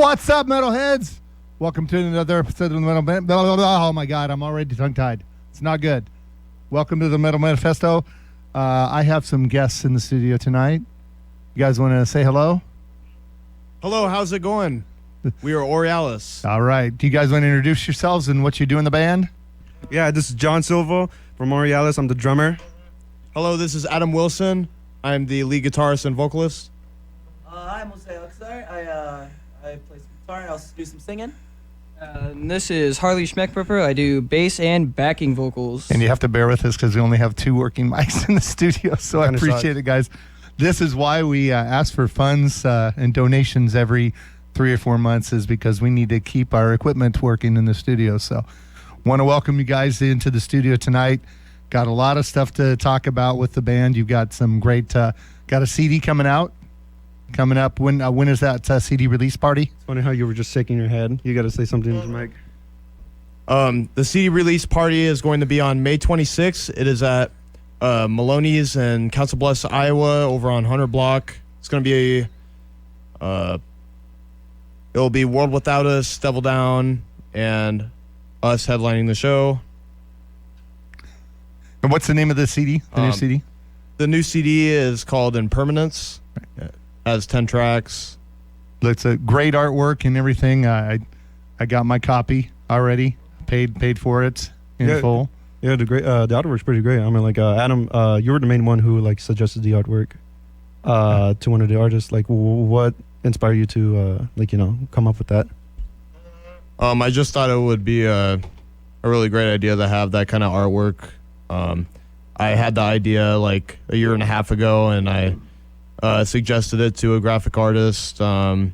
What's up, metalheads? Welcome to another episode of the Metal Band. Oh my God, I'm already tongue-tied. It's not good. Welcome to the Metal Manifesto. I have some guests in the studio tonight. You guys want to say hello? Hello, how's it going? We are Orialus. All right. Do you guys want to introduce yourselves and what you do in the band? Yeah, this is John Silva from Orialus. I'm the drummer. Hello, this is Adam Wilson. I'm the lead guitarist and vocalist. I'm Jose Alexar. I play some guitar and I also do some singing. This is Harley Schmeckpepper. I do bass and backing vocals. And you have to bear with us because we only have 2 working mics in the studio, so I appreciate it, guys. This is why we ask for funds and donations every 3 or 4 months, is because we need to keep our equipment working in the studio. So want to welcome you guys into the studio tonight. Got a lot of stuff to talk about with the band. You've got some great, got a CD coming up. When is that CD release party? It's funny how you were just shaking your head. You got to say something to the mic. The CD release party is going to be on May 26th. It is at Maloney's in Council Bluffs, Iowa, over on Hunter Block. It's going to be it'll be World Without Us, Devil Down, and us headlining the show. And what's the name of the CD? The new CD? The new CD is called Impermanence. It has 10 tracks. It's a great artwork and everything. I got my copy already. Paid for it in full. Yeah, the artwork's pretty great. I mean, like Adam, you were the main one who suggested the artwork to one of the artists. Like, what inspired you to come up with that? I just thought it would be a really great idea to have that kind of artwork. I had the idea like a year and a half ago, and I suggested it to a graphic artist, and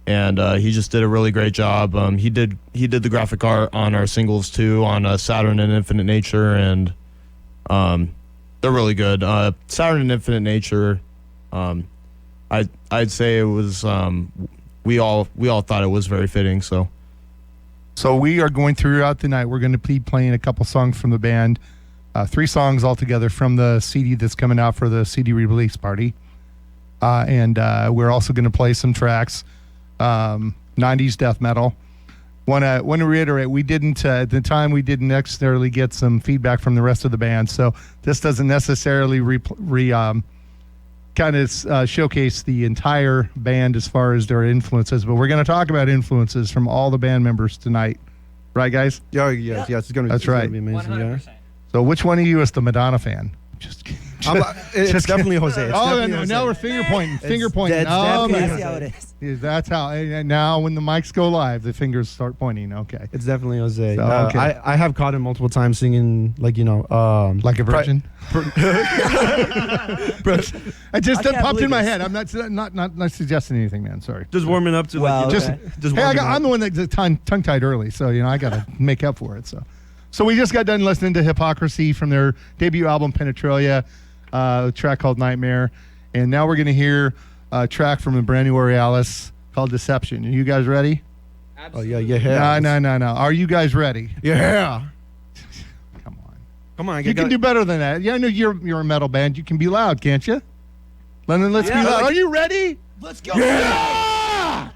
he just did a really great job. He did the graphic art on our singles too, on Saturn and Infinite Nature, and they're really good. Saturn and Infinite Nature, I'd say it was we all thought it was very fitting. So we are going throughout the night. We're going to be playing a couple songs from the band, 3 songs altogether from the CD that's coming out for the CD release party. And we're also going to play some tracks, 90s death metal. Want to reiterate, we didn't at the time we didn't necessarily get some feedback from the rest of the band, so this doesn't necessarily showcase the entire band as far as their influences. But we're going to talk about influences from all the band members tonight, right, guys? Yeah, yes, it's gonna. That's right. Be amazing. 100%. Yeah. So which one of you is the Madonna fan? Just kidding. It's definitely Jose. Now we're finger pointing. That's how it is. That's how. And now when the mics go live, the fingers start pointing. Okay. It's definitely Jose. So, okay. I have caught him multiple times singing like a virgin. I just popped in my head. I'm not suggesting anything, man. Sorry. Just warming up to I'm the one that tongue tied early, so I got to make up for it. So we just got done listening to Hypocrisy from their debut album Penetralia, a track called Nightmare, and now we're going to hear a track from a brand new Orialus called Deception. Are you guys ready? Absolutely. Oh yeah. No. Are you guys ready? Yeah. Come on. You can do better than that. Yeah, I know you're a metal band. You can be loud, can't you? Let's be loud. Are you ready? Let's go. Yeah!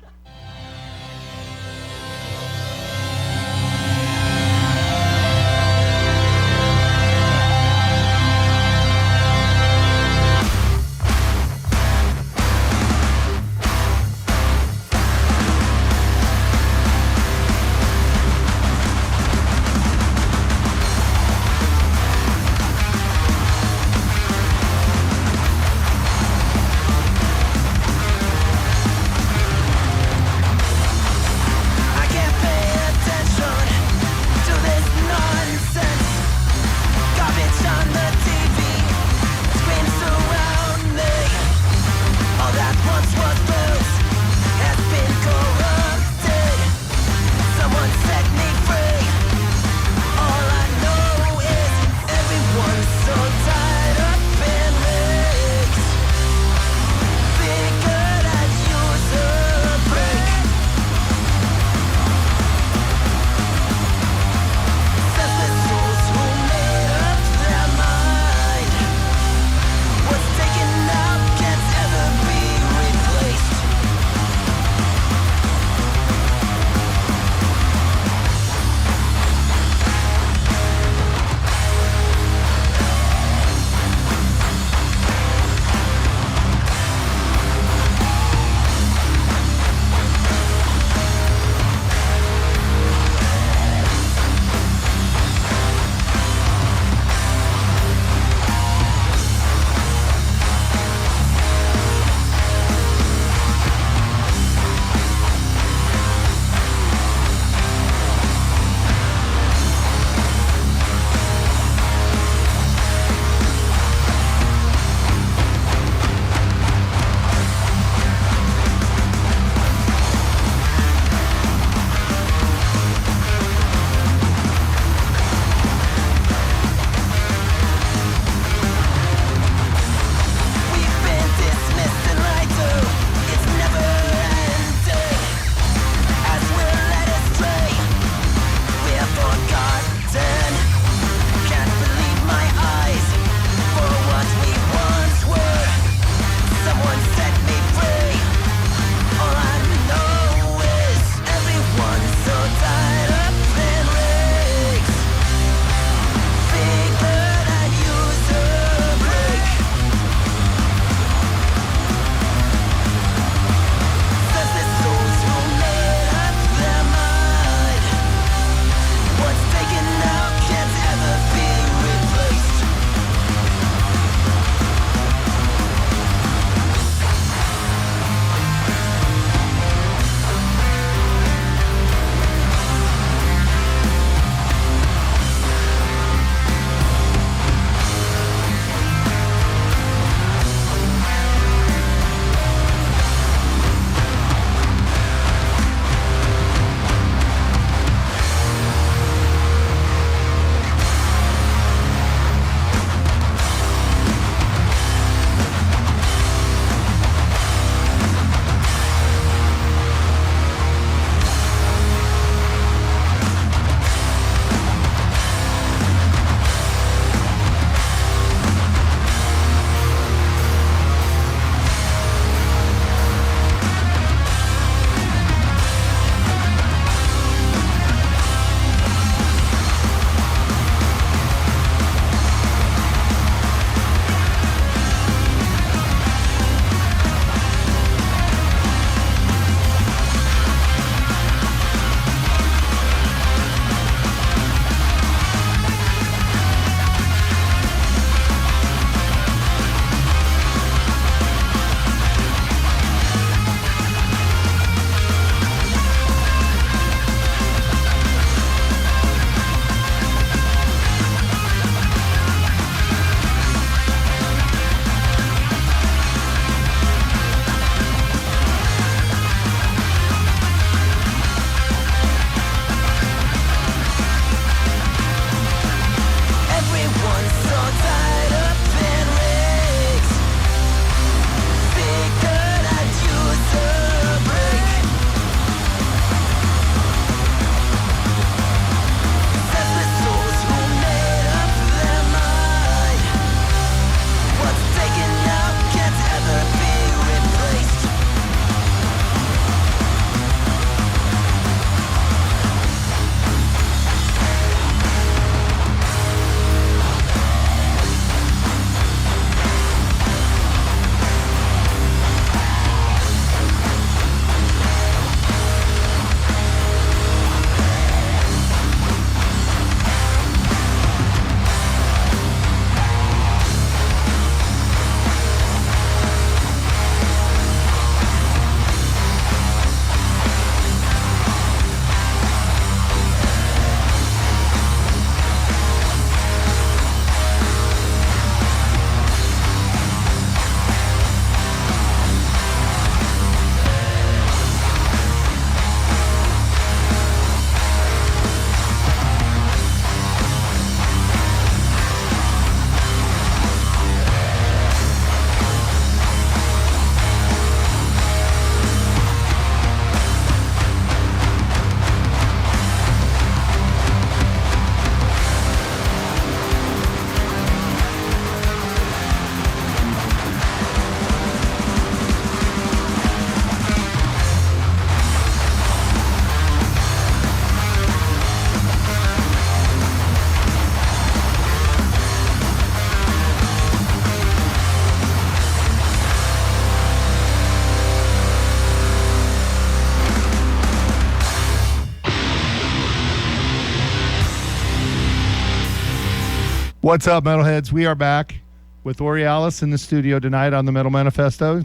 What's up, Metalheads? We are back with Orialus in the studio tonight on the Metal Manifesto. You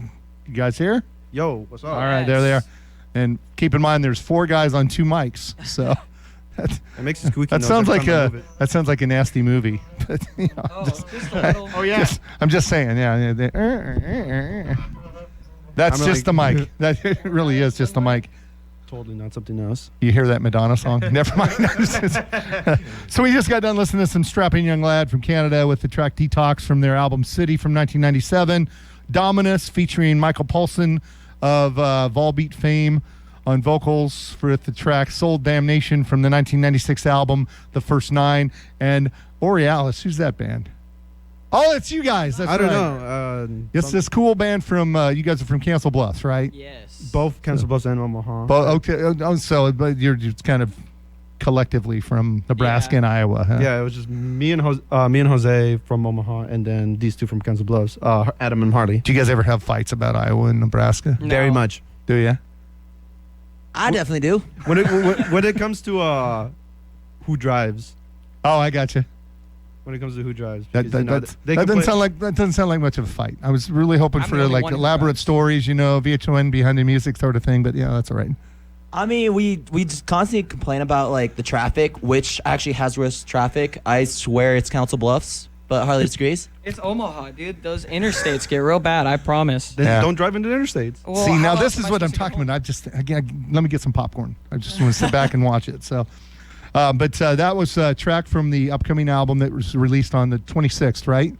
guys here? Yo, what's up? All right, there they are. And keep in mind, there's 4 guys on 2 mics. So It makes it squeaky. that sounds like a nasty movie. But, you know, I'm just saying. Yeah. That's just the mic. That it really is just the mic. Totally not something else. You hear that Madonna song? Never mind. So we just got done listening to some strapping young lad from Canada with the track Detox from their album City from 1997. Dominus featuring Michael Paulson of Volbeat fame on vocals for the track Soul Damnation from the 1996 album The First Nine. And Orialus, who's that band? Oh, it's you guys. That's I don't right. know. It's this cool band from, you guys are from Council Bluffs, right? Yes. Both Council Bluffs and Omaha. Okay. So but you're just kind of collectively from Nebraska and Iowa, huh? Yeah, it was just me and Jose from Omaha, and then these 2 from Council Bluffs, Adam and Harley. Do you guys ever have fights about Iowa and Nebraska? No. Very much. Do you? I definitely do. When it comes to who drives, Oh, I got you. when it comes to who drives, That because, you know, they doesn't complain- sound like much of a fight. I was really hoping I'm for the only like one who elaborate drives. stories, VHON behind the music sort of thing. But yeah, that's all right. I mean, we just constantly complain about like the traffic, which actually has worse traffic. I swear it's Council Bluffs, but Harley disagrees. It's Omaha, dude. Those interstates get real bad, I promise. Then Yeah. don't drive into the interstates. Well, See, how now else this am is I what I'm supposed to talking get about. Again, let me get some popcorn. I just want to sit back and watch it. So, but that was a track from the upcoming album that was released on the 26th, right?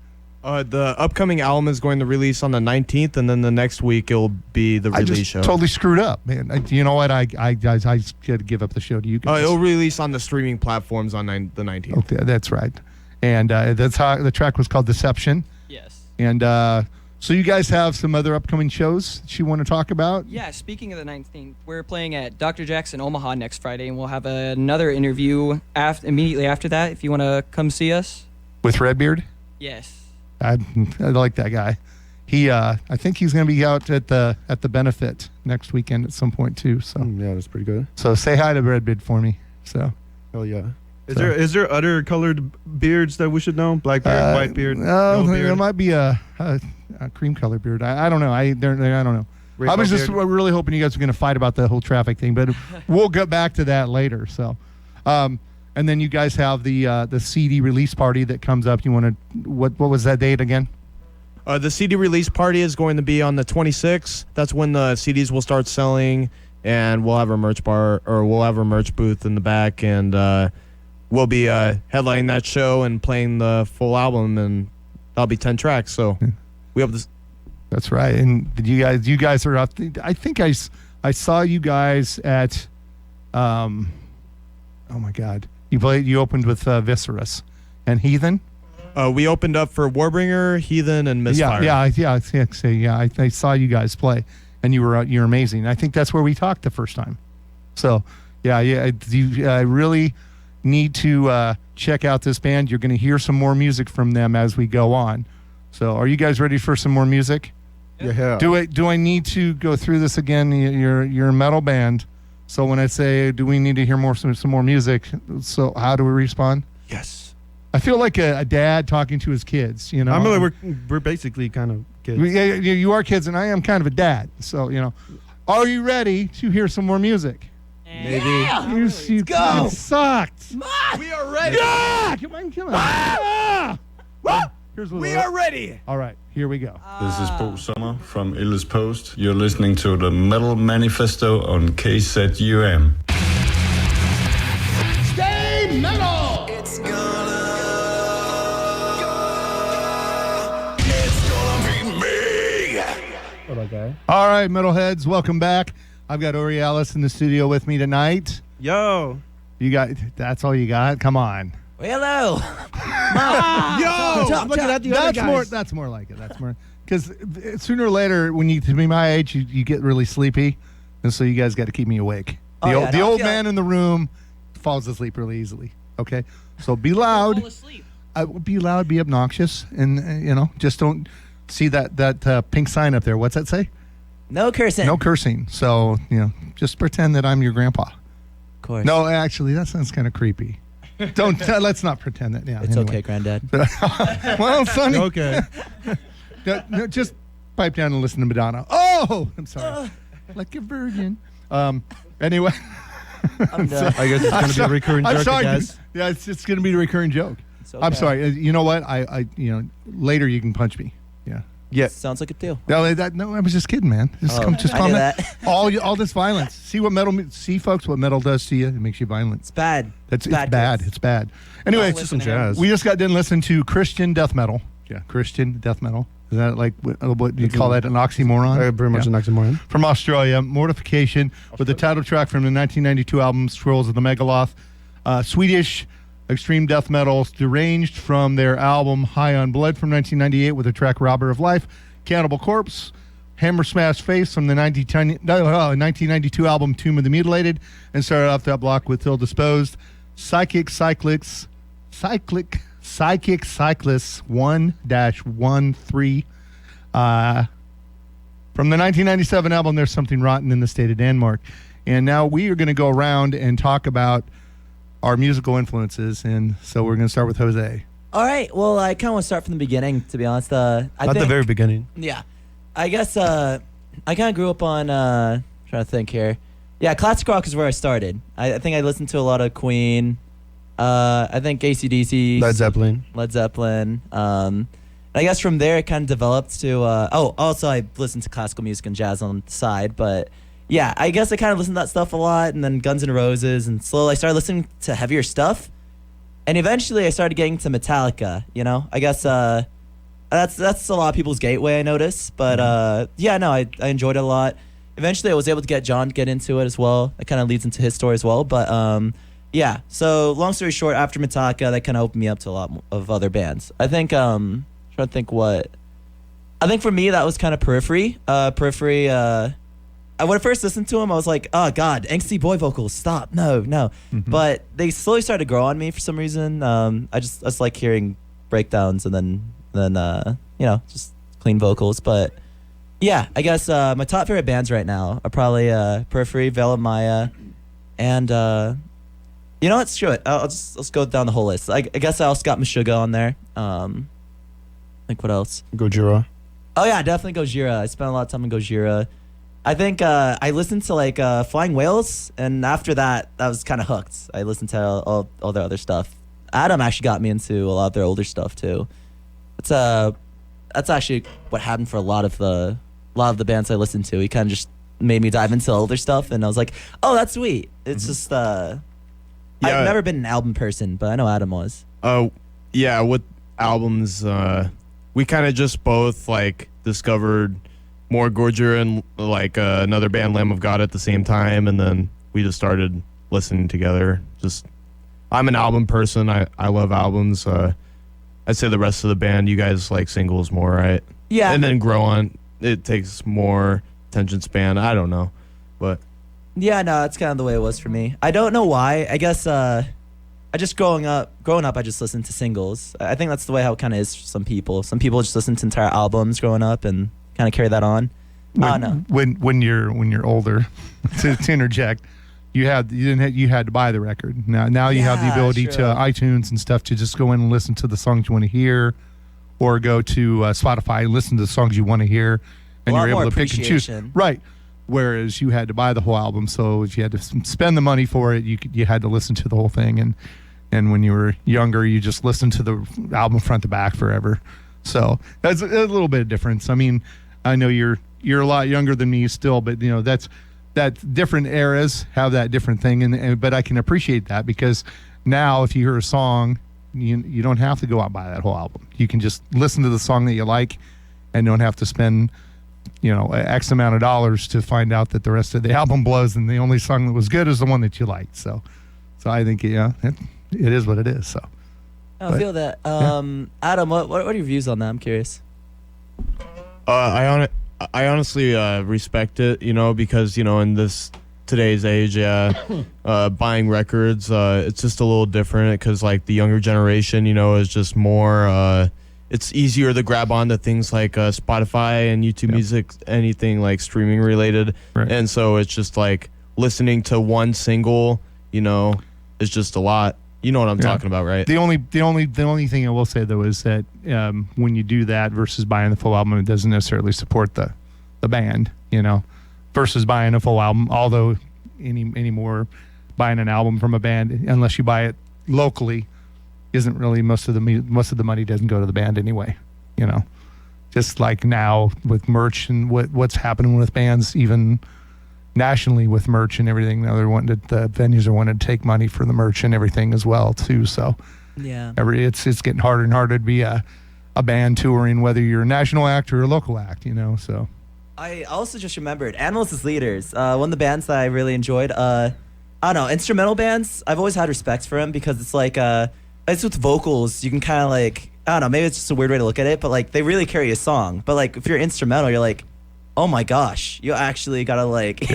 The upcoming album is going to release on the 19th, and then the next week it'll be the I release just show. totally screwed up, man. You know what? I got to give up the show to you guys. It'll release on the streaming platforms on the 19th. Okay, that's right. And that's how the track was called Deception. Yes. And so you guys have some other upcoming shows that you want to talk about? Yeah, speaking of the 19th, we're playing at Dr. Jackson Omaha next Friday, and we'll have another interview immediately after that if you want to come see us. With Redbeard? Yes. I like that guy. He I think he's going to be out at the benefit next weekend at some point too. So Yeah, that's pretty good. so say hi to Redbeard for me. So Hell yeah. So- Is there other colored beards that we should know? Black beard, white beard, No, yellow there beard, might be a cream color beard. I don't know. I don't know. I was just beard? really hoping you guys were going to fight about the whole traffic thing, but we'll get back to that later. So, and then you guys have the CD release party that comes up. You want to what was that date again? The CD release party is going to be on the 26th. That's when the CDs will start selling, and we'll have a merch booth in the back, and we'll be headlining that show and playing the full album, and that'll be 10 tracks. So we have this. That's right. And did you guys are up. I think I saw you guys at oh my God. You opened with Viscerus and Heathen. We opened up for Warbringer, Heathen, and Misfire. Yeah. I saw you guys play, and you're amazing. I think that's where we talked the first time. So you really need to check out this band. You're going to hear some more music from them as we go on. So, are you guys ready for some more music? Yeah. Do I need to go through this again? You're a metal band, so when I say, do we need to hear some more music? So how do we respond? Yes. I feel like a dad talking to his kids. You know, I mean, we're basically kind of kids. You are kids, and I am kind of a dad. So are you ready to hear some more music? Maybe. You go. Sucked. We are ready. Yeah, come on. Ah! Here's what We are ready. All right, here we go. This is Bo Sommer from Illes Post. You're listening to the Metal Manifesto on KZUM. Stay metal. It's gonna be me. All right, metalheads, welcome back. I've got Orialus in the studio with me tonight. Yo. That's all you got? Come on. Well, hello. Yo, Look at the other guys. That's more like it. That's more because sooner or later, when you to be my age, you get really sleepy, and so you guys got to keep me awake. The old man in the room falls asleep really easily. Okay, so be loud. Be loud. Be obnoxious, and just don't see that pink sign up there. What's that say? No cursing. No cursing. So just pretend that I'm your grandpa. Of course. No, actually, that sounds kind of creepy. Don't let's not pretend that. Yeah, It's anyway. okay, Granddad. Well, Sonny, Okay. no, just pipe down and listen to Madonna. Oh, I'm sorry, like a virgin. Anyway, I'm done. I guess it's going to be a recurring I'm joke, sorry. I guess. Yeah, it's going to be a recurring joke. It's I'm okay. sorry. You know what? I later you can punch me. Yeah. Yeah. Sounds like a deal. No, I was just kidding, man. Just Oh, calm I knew down. that. All this violence. See, folks, what metal does to you. It makes you violent. It's bad. It's bad. kids. It's bad. Anyway, Don't listen to him. jazz. we just got done listening to Christian death metal. Yeah, Christian death metal. Is that like what do you call that? An oxymoron? Pretty much Yeah. an oxymoron. From Australia, Mortification, with the title track from the 1992 album Scrolls of the Megaloth. Swedish extreme death metal, deranged from their album High on Blood from 1998 with the track Robber of Life. Cannibal Corpse, Hammer Smash Face from the 1992 album Tomb of the Mutilated, and started off that block with Ill Disposed. Psychic Cyclists 1-13. From the 1997 album There's Something Rotten in the State of Denmark. And now we are going to go around and talk about our musical influences. And so we're going to start with Jose. All right. Well, I kind of want to start from the beginning, to be honest. I At the think, very beginning. Yeah. I guess I kind of grew up on, trying to think here. Yeah, classic rock is where I started. I think I listened to a lot of Queen. I think AC/DC. Led Zeppelin. Led Zeppelin. And I guess from there it kind of developed to, also I listened to classical music and jazz on the side. But yeah, I guess I kind of listened to that stuff a lot. And then Guns N' Roses. And slowly I started listening to heavier stuff. And eventually I started getting to Metallica, you know? I guess that's a lot of people's gateway, I noticed. But yeah, no, I enjoyed it a lot. Eventually I was able to get John to get into it as well. That kind of leads into his story as well. But yeah, so long story short, after Metallica, that kind of opened me up to a lot of other bands. I think, trying to think what. I think for me, that was kind of Periphery. Periphery, when I first listened to him, I was like, oh, God, angsty boy vocals, stop, no. Mm-hmm. But they slowly started to grow on me for some reason. I just like hearing breakdowns and then just clean vocals. But yeah, I guess my top favorite bands right now are probably Periphery, Veil of Maya, and you know what? Screw it. Let's go down the whole list. I guess I also got Meshuggah on there. Like what else? Gojira. Oh yeah, definitely Gojira. I spent a lot of time in Gojira. I think I listened to like Flying Whales, and after that, I was kind of hooked. I listened to all their other stuff. Adam actually got me into a lot of their older stuff too. That's actually what happened for a lot of the bands I listened to. He kind of just made me dive into older stuff, and I was like, oh, that's sweet. It's just I've never been an album person, but I know Adam was. Yeah, with albums, we kind of just both like discovered more Gojira and like another band, Lamb of God, at the same time, and then we just started listening together. I'm an album person. I love albums. I'd say the rest of the band, you guys like singles more, right? Yeah. And then grow on. It takes more attention span. I don't know, but Yeah, no, that's kind of the way it was for me. I don't know why. I guess I just growing up, I just listened to singles. I think that's the way how it kind of is for some people. Some people just listen to entire albums growing up and kind of carry that on. No. When you're older, to interject, you had to buy the record. Now you have the Yeah, ability true. to iTunes and stuff to just go in and listen to the songs you want to hear, or go to Spotify and listen to the songs you want to hear, and A lot you're able more to pick and choose. appreciation. Right. Whereas you had to buy the whole album, so if you had to spend the money for it, you had to listen to the whole thing. And when you were younger, you just listened to the album front to back forever. So that's a little bit of difference. I mean, I know you're a lot younger than me still, but you know that different eras have that different thing. But I can appreciate that, because now if you hear a song, you don't have to go out and buy that whole album. You can just listen to the song that you like, and don't have to spend X amount of dollars to find out that the rest of the album blows and the only song that was good is the one that you liked. So I think it is what it is. So I feel that. Adam, what are your views on that? I'm curious. I honestly respect it, because in this today's age, buying records, it's just a little different, because like the younger generation, is just more. It's easier to grab onto things like Spotify and YouTube Music, anything like streaming related, Right. And so it's just like listening to one single, is just a lot. You know what I'm talking about, right? The only thing I will say though is that when you do that versus buying the full album, it doesn't necessarily support the band, you know, versus buying a full album. Although anymore, buying an album from a band, unless you buy it locally, isn't really most of the money doesn't go to the band anyway, you know. Just like now with merch and what's happening with bands, even nationally with merch and everything. Now the venues are wanting to take money for the merch and everything as well too. So Yeah. it's getting harder and harder to be a band touring, whether you're a national act or a local act, you know. So I also just remembered Animals as Leaders. One of the bands that I really enjoyed. I don't know, instrumental bands. I've always had respect for them because it's like it's with vocals. You can kind of like, I don't know, maybe it's just a weird way to look at it, but like they really carry a song. But like if you're instrumental, you're like, oh my gosh, you actually gotta like,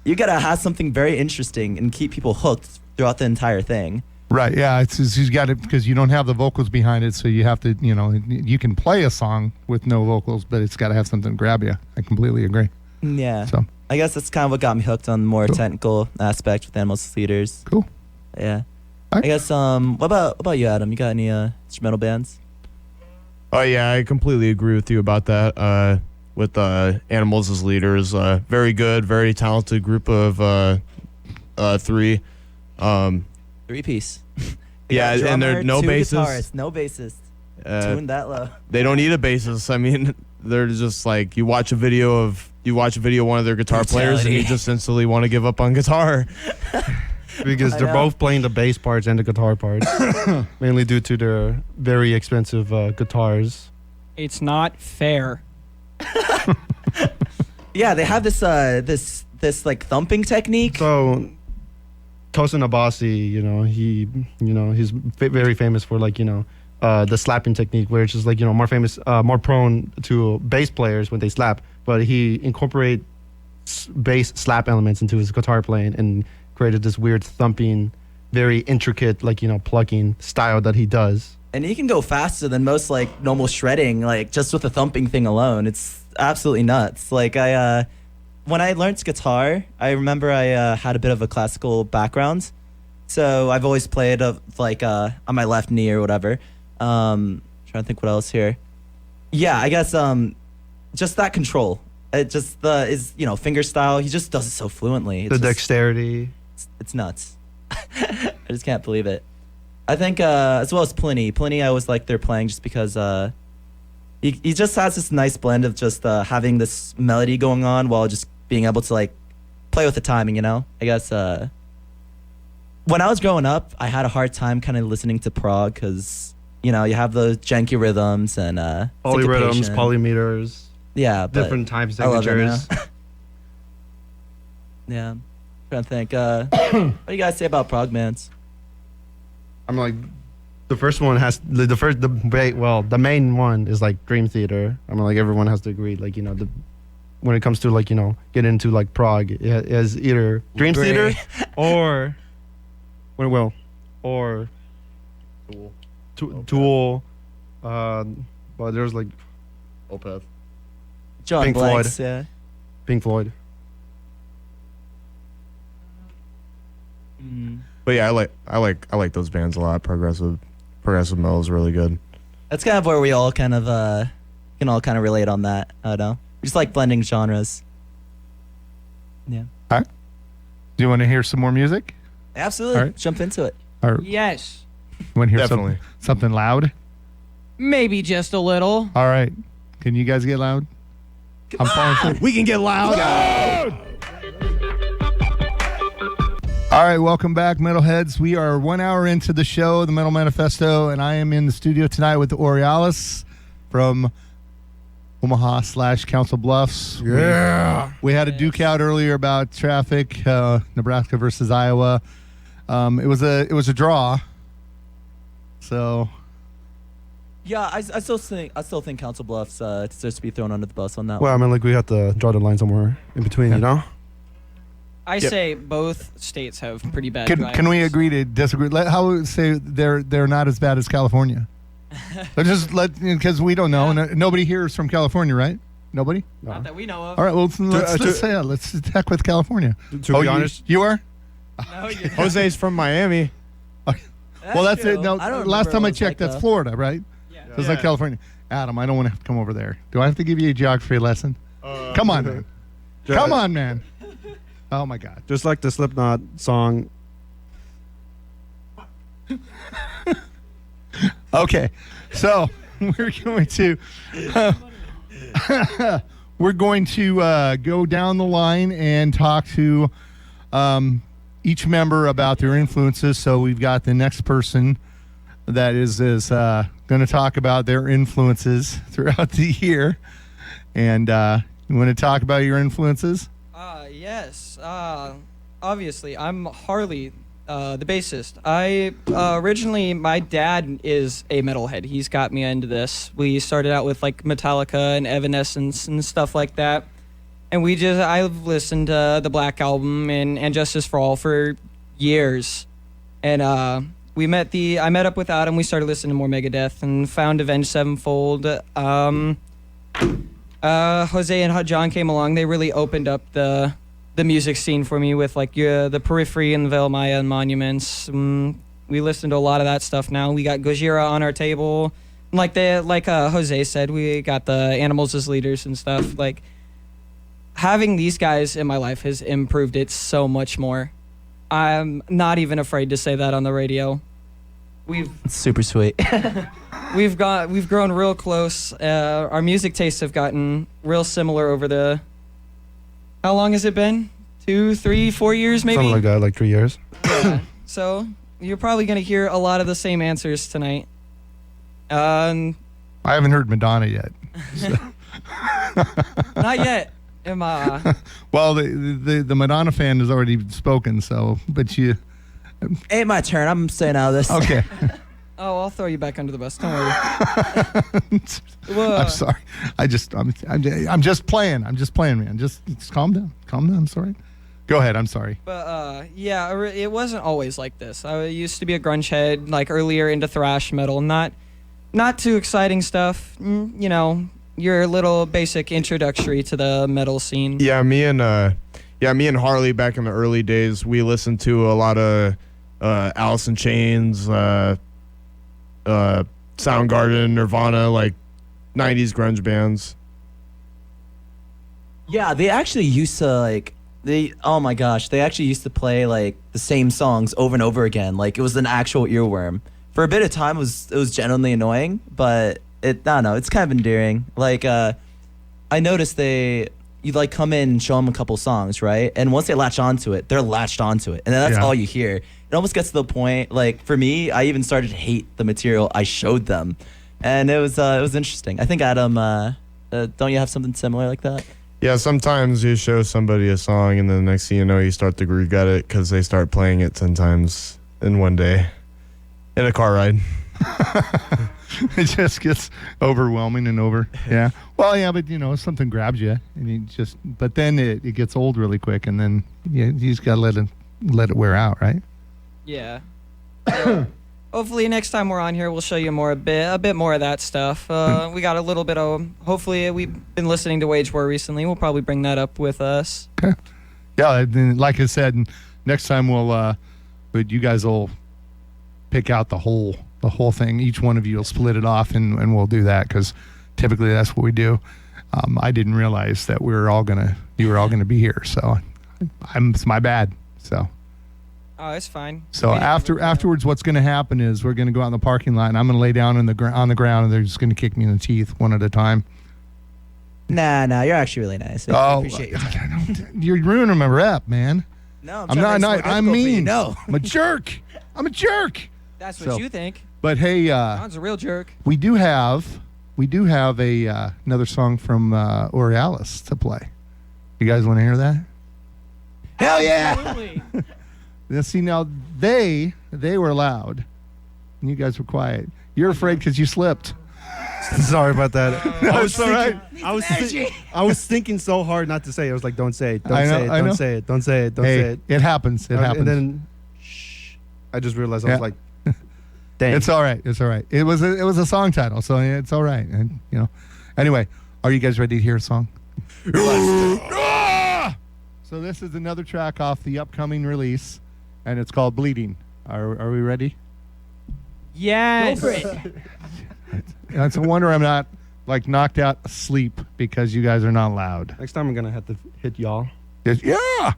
you gotta have something very interesting and keep people hooked throughout the entire thing. right, yeah, it's you got it because you don't have the vocals behind it, so you have to, you know, you can play a song with no vocals, but it's got to have something to grab you. I completely agree. Yeah. So I guess that's kind of what got me hooked on the more technical aspect with Animals as Leaders. cool. Yeah. All right. I guess what about you, Adam? You got any instrumental bands? Oh yeah, I completely agree with you about that. With Animals as Leaders, very good, very talented group of three. Three-piece. Yeah, and there are no two bassists. guitarists, no bassist. Tune that low. They don't need a bassist. I mean, they're just like you watch a video of one of their guitar players, and you just instantly want to give up on guitar. Because they're both playing the bass parts and the guitar parts, mainly due to their very expensive guitars. It's not fair. Yeah, they have this like thumping technique. So, Tosin Abasi, he's very famous for like, the slapping technique, where it's just like, more prone to bass players when they slap, but he incorporates bass slap elements into his guitar playing and created this weird thumping, very intricate, like, plucking style that he does. And he can go faster than most like normal shredding, like just with the thumping thing alone. It's absolutely nuts. Like when I learned guitar, I remember I had a bit of a classical background, so I've always played like on my left knee or whatever. Trying to think what else here. Yeah, I guess just that control. It just is finger style. He just does it so fluently. The dexterity. It's nuts. I just can't believe it. I think as well as Pliny. Pliny, I always like their playing just because he just has this nice blend of just having this melody going on while just being able to like play with the timing, I guess when I was growing up, I had a hard time kind of listening to prog because, you have those janky rhythms and polyrhythms, syncopation. polymeters. Yeah, but different time I love it signatures. now. Yeah, I'm trying to think. What do you guys say about prog bands? I'm like, the first one has the main one is like Dream Theater. I mean, like everyone has to agree. Like when it comes to like get into like prog, it is either Dream Theater or Tool. But there's like Opeth. John Pink Blanks, Floyd. yeah. Pink Floyd. But yeah, I like those bands a lot. Progressive metal is really good. That's kind of where we all kind of can all kind of relate on that. I don't know. We just like blending genres. Yeah. All right. Do you want to hear some more music? Absolutely. All right. Jump into it. Or Yes. you want to hear Definitely. something loud? Maybe just a little. All right. Can you guys get loud? I'm falling asleep. We can get loud. All right, welcome back, Metalheads. We are 1 hour into the show, the Metal Manifesto, and I am in the studio tonight with Orialus from Omaha/Council Bluffs. Yeah. We had a duke out earlier about traffic, Nebraska versus Iowa. It was a draw. So Yeah, I still think Council Bluffs deserves to be thrown under the bus on that Well, I one. mean, like we have to draw the line somewhere in between, I Yep. say both states have pretty bad can we drivers. agree to disagree? How say they're not as bad as California? Because we don't know. Yeah. Nobody here is from California, right? Nobody. Not that we know of. All right. Well, let's heck with California. To be honest, you are. No, you're not. Jose's from Miami. Well, that's true. it. No, I don't last remember time what I it was checked, like, that's though. Florida, right? Yeah. So it's like California. Adam, I don't want to have to come over there. Do I have to give you a geography lesson? Come on, man. Come on, man. Oh my God. Just like the Slipknot song. Okay, so we're going to go down the line and talk to each member about their influences. So we've got the next person that is going to talk about their influences throughout the year. And you want to talk about your influences? Yes. Obviously, I'm Harley, the bassist. Originally, my dad is a metalhead. He's got me into this. We started out with like Metallica and Evanescence and stuff like that. And I've listened to the Black Album and Justice for All for years. And I met up with Adam. We started listening to more Megadeth and found Avenged Sevenfold. Jose and John came along. They really opened up the music scene for me with like the Periphery and the Velmaya and Monuments. We listen to a lot of that stuff now. We got Gojira on our table. Like Jose said, we got the Animals as leaders and stuff. Like having these guys in my life has improved it so much more. I'm not even afraid to say that on the radio. It's super sweet. We've grown real close. Our music tastes have gotten real similar over the. How long has it been? 2, 3, 4 years, maybe. Something like that, like 3 years. Yeah. So you're probably gonna hear a lot of the same answers tonight. I haven't heard Madonna yet. Not yet. Well, the Madonna fan has already spoken. So, but you. Ain't my turn. I'm staying out of this. Okay. Oh, I'll throw you back under the bus. Don't worry. I'm sorry. I'm just playing. I'm just playing, man. Just calm down. Calm down. I'm sorry. Go ahead. I'm sorry. But yeah, it wasn't always like this. I used to be a grunge head, like earlier into thrash metal. Not too exciting stuff. You know, your little basic introductory to the metal scene. Yeah, me and Harley back in the early days, we listened to a lot of Alice in Chains, Soundgarden, Nirvana, like 90s grunge bands. Yeah, they actually used to oh my gosh, they actually used to play like the same songs over and over again. Like it was an actual earworm. For a bit of time, it was genuinely annoying, but I don't know, it's kind of endearing. Like I noticed you like come in and show them a couple songs, right? And once they latch onto it, they're latched onto it, and then that's all you hear. It almost gets to the point, like for me, I even started to hate the material I showed them, and it was interesting. I think Adam, don't you have something similar like that? Yeah, sometimes you show somebody a song, and then the next thing you know, you start to regret it because they start playing it 10 times in one day in a car ride. It just gets overwhelming and over. Yeah. Well, yeah, but something grabs you, and but then it gets old really quick, and then you just gotta let it wear out, right? Yeah. Hopefully next time we're on here, we'll show you a bit more of that stuff. We got a little bit of. Hopefully, we've been listening to Wage War recently. We'll probably bring that up with us. Okay. Yeah, and like I said, next time but you guys will pick out the whole thing. Each one of you will split it off, and we'll do that because typically that's what we do. I didn't realize that you were all gonna be here, so it's my bad. So. Oh, it's fine. So afterwards, what's going to happen is we're going to go out in the parking lot, and I'm going to lay down on the ground, and they're just going to kick me in the teeth one at a time. Nah, you're actually really nice. I appreciate your time. You're ruining my rep, man. No, I'm not. I'm mean. No, I'm a jerk. I'm a jerk. That's what you think. But hey, John's a real jerk. we do have a another song from Orialus to play. You guys want to hear that? hell yeah! Absolutely. See, now they were loud, and you guys were quiet. You're afraid because you slipped. Sorry about that. No, it's all right. I was thinking so hard not to say it. I was like, don't say it. Don't I know, say it. I know. Don't say it. Don't say it. Don't Hey, say it. it happens. It happens. And then, shh. I just realized I was Yeah. like, dang. It's all right. It's all right. It was a song title, so it's all right. And anyway, are you guys ready to hear a song? So this is another track off the upcoming release, and it's called "Bleeding." Are we ready? Yes. Go for it. It's a wonder I'm not like knocked out asleep because you guys are not loud. Next time I'm gonna have to hit y'all. Yeah.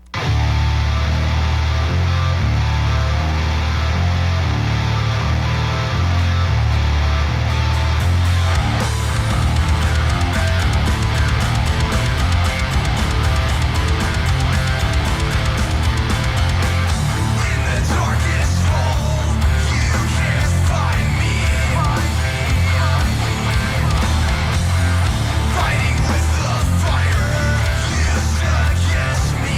Fighting with the fire, you stood against me.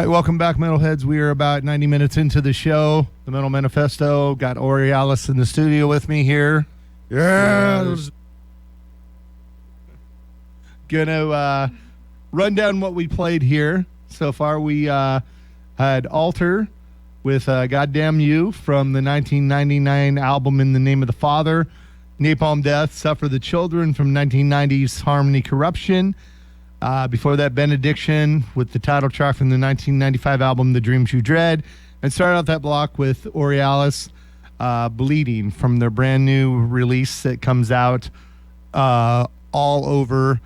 right, welcome back, Metalheads. We are about 90 minutes into the show. The Metal Manifesto. Got Orialus in the studio with me here. Yeah. Gonna run down what we played here so far. We had Altar with Goddamn You from the 1999 album In the Name of the Father. Napalm Death, Suffer the Children from 1990's Harmony Corruption. Before that, Benediction with the title track from the 1995 album The Dreams You Dread. And started out that block with Orialus, Bleeding from their brand new release that comes out all over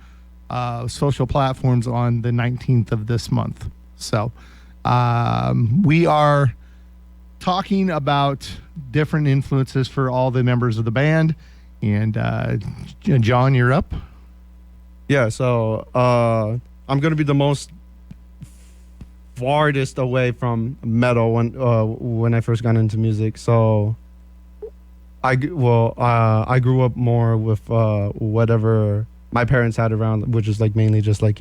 social platforms on the 19th of this month. So we are talking about different influences for all the members of the band. And John, you're up. Yeah, so I'm gonna be the most farthest away from metal when I first got into music. So I grew up more with whatever my parents had around, which is like mainly just like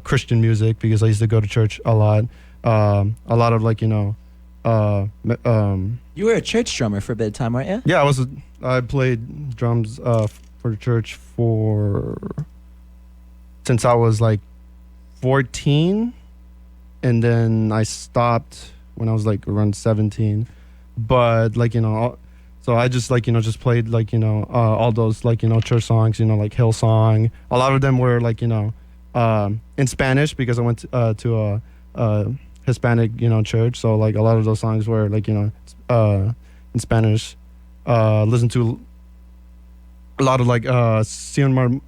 Christian music, because I used to go to church a lot. A lot of like You were a church drummer for a bit of time, weren't you? yeah, I played drums for the church since I was like 14, and then I stopped when I was like around 17. But like so I just like just played like all those like church songs, like Hillsong. A lot of them were like in Spanish, because I went to a Hispanic church, so like a lot of those songs were like in Spanish. Listen to a lot of like Sion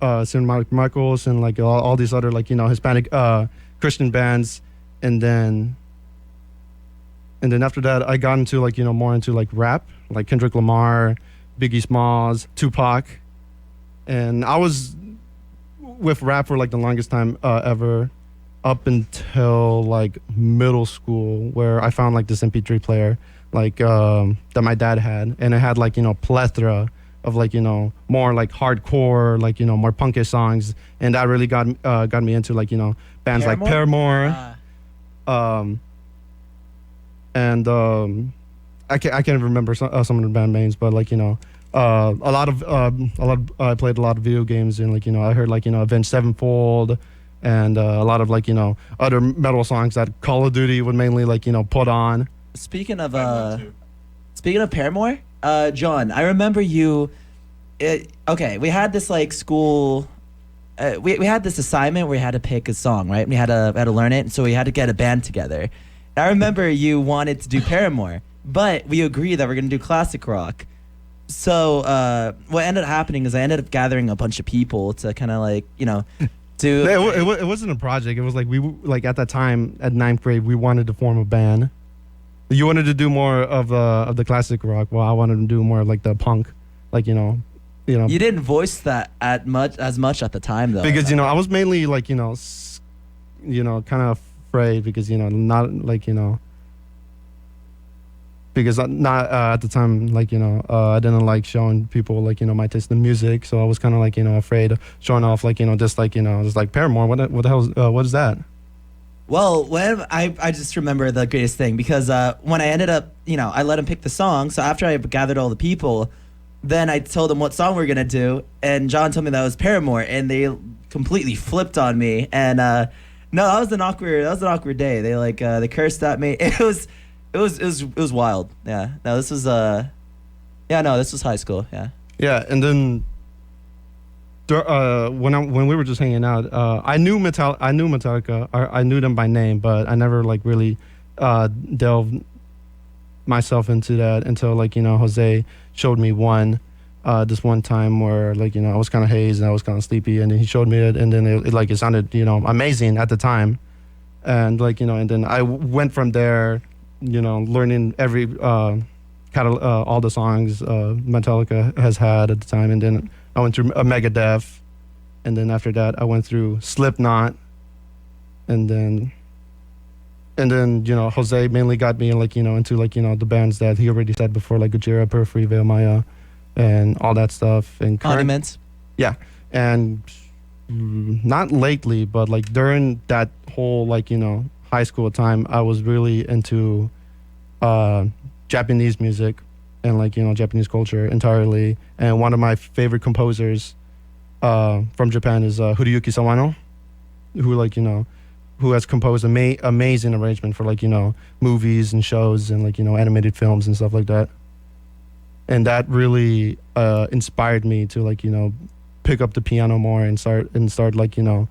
Marcos and like all these other like Hispanic Christian bands, and then after that I got into like more into like rap, like Kendrick Lamar, Biggie Smalls, Tupac, and I was with rap for like the longest time ever, up until like middle school, where I found like this MP3 player like that my dad had, and it had like plethora of like more like hardcore, like more punkish songs, and that really got me into like bands like Paramore. And I can't remember some of the band names, but like I played a lot of video games, and like I heard like Avenged Sevenfold, and a lot of like other metal songs that Call of Duty would mainly like put on. Speaking of Paramore, John, I remember you. Okay, we had this like school. We had this assignment where we had to pick a song, right? We had to learn it, so we had to get a band together. I remember you wanted to do Paramore, but we agreed that we're gonna do classic rock. So what ended up happening is I ended up gathering a bunch of people to kind of like do. It wasn't a project. It was like like at that time at 9th grade we wanted to form a band. You wanted to do more of the classic rock, while I wanted to do more of like the punk, like You didn't voice that as much at the time, though. Because I was mainly like kind of afraid, because not like because not at the time like I didn't like showing people like my taste in music, so I was kind of like afraid of showing off like just like just like Paramore. What the hell what is that? Well, when I just remember the greatest thing, because when I ended up, I let him pick the song. So after I gathered all the people, then I told them what song we were gonna do, and John told me that was Paramore, and they completely flipped on me. And no, that was an awkward day. They like they cursed at me. It was wild. Yeah. No, this was this was high school. Yeah. Yeah, and then when we were just hanging out, I knew Metallica. I knew them by name, but I never like really delved myself into that until like Jose showed me this one time where like I was kind of hazed and I was kind of sleepy, and then he showed me it, and then it sounded amazing at the time, and like and then I went from there, learning every all the songs Metallica has had at the time, and then I went through Megadeth, and then after that I went through Slipknot, and then Jose mainly got me like into like the bands that he already said before, like Gojira, Periphery, Veil Maya, and all that stuff. And Condiments. Yeah, and not lately, but like during that whole like high school time, I was really into Japanese music and like, you know, Japanese culture entirely. And one of my favorite composers from Japan is Hiroyuki Sawano, who like, you know, who has composed amazing arrangement for like, you know, movies and shows and like, you know, animated films and stuff like that. And that really inspired me to like, you know, pick up the piano more and start like, you know,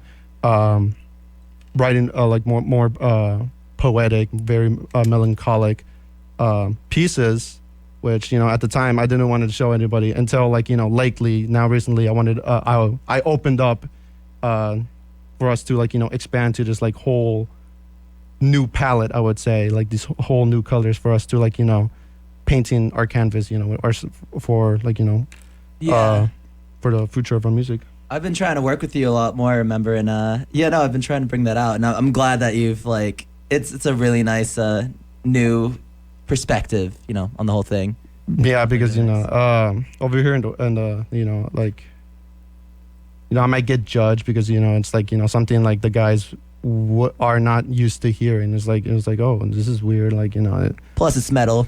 writing like more poetic, very melancholic pieces, which, you know, at the time I didn't want to show anybody until like, you know, recently I wanted I opened up for us to like, you know, expand to this like whole new palette, I would say, like these whole new colors for us to like, you know, painting our canvas, you know, or for like, you know, for the future of our music. I've been trying to work with you a lot more, I remember, and I've been trying to bring that out, and I'm glad that you've like it's a really nice new perspective, you know, on the whole thing. Yeah, because you know, over here in the you know, like, you know, I might get judged because, you know, it's like, you know, something like the guys are not used to hearing. It's like oh, this is weird, like, you know. Plus it's metal,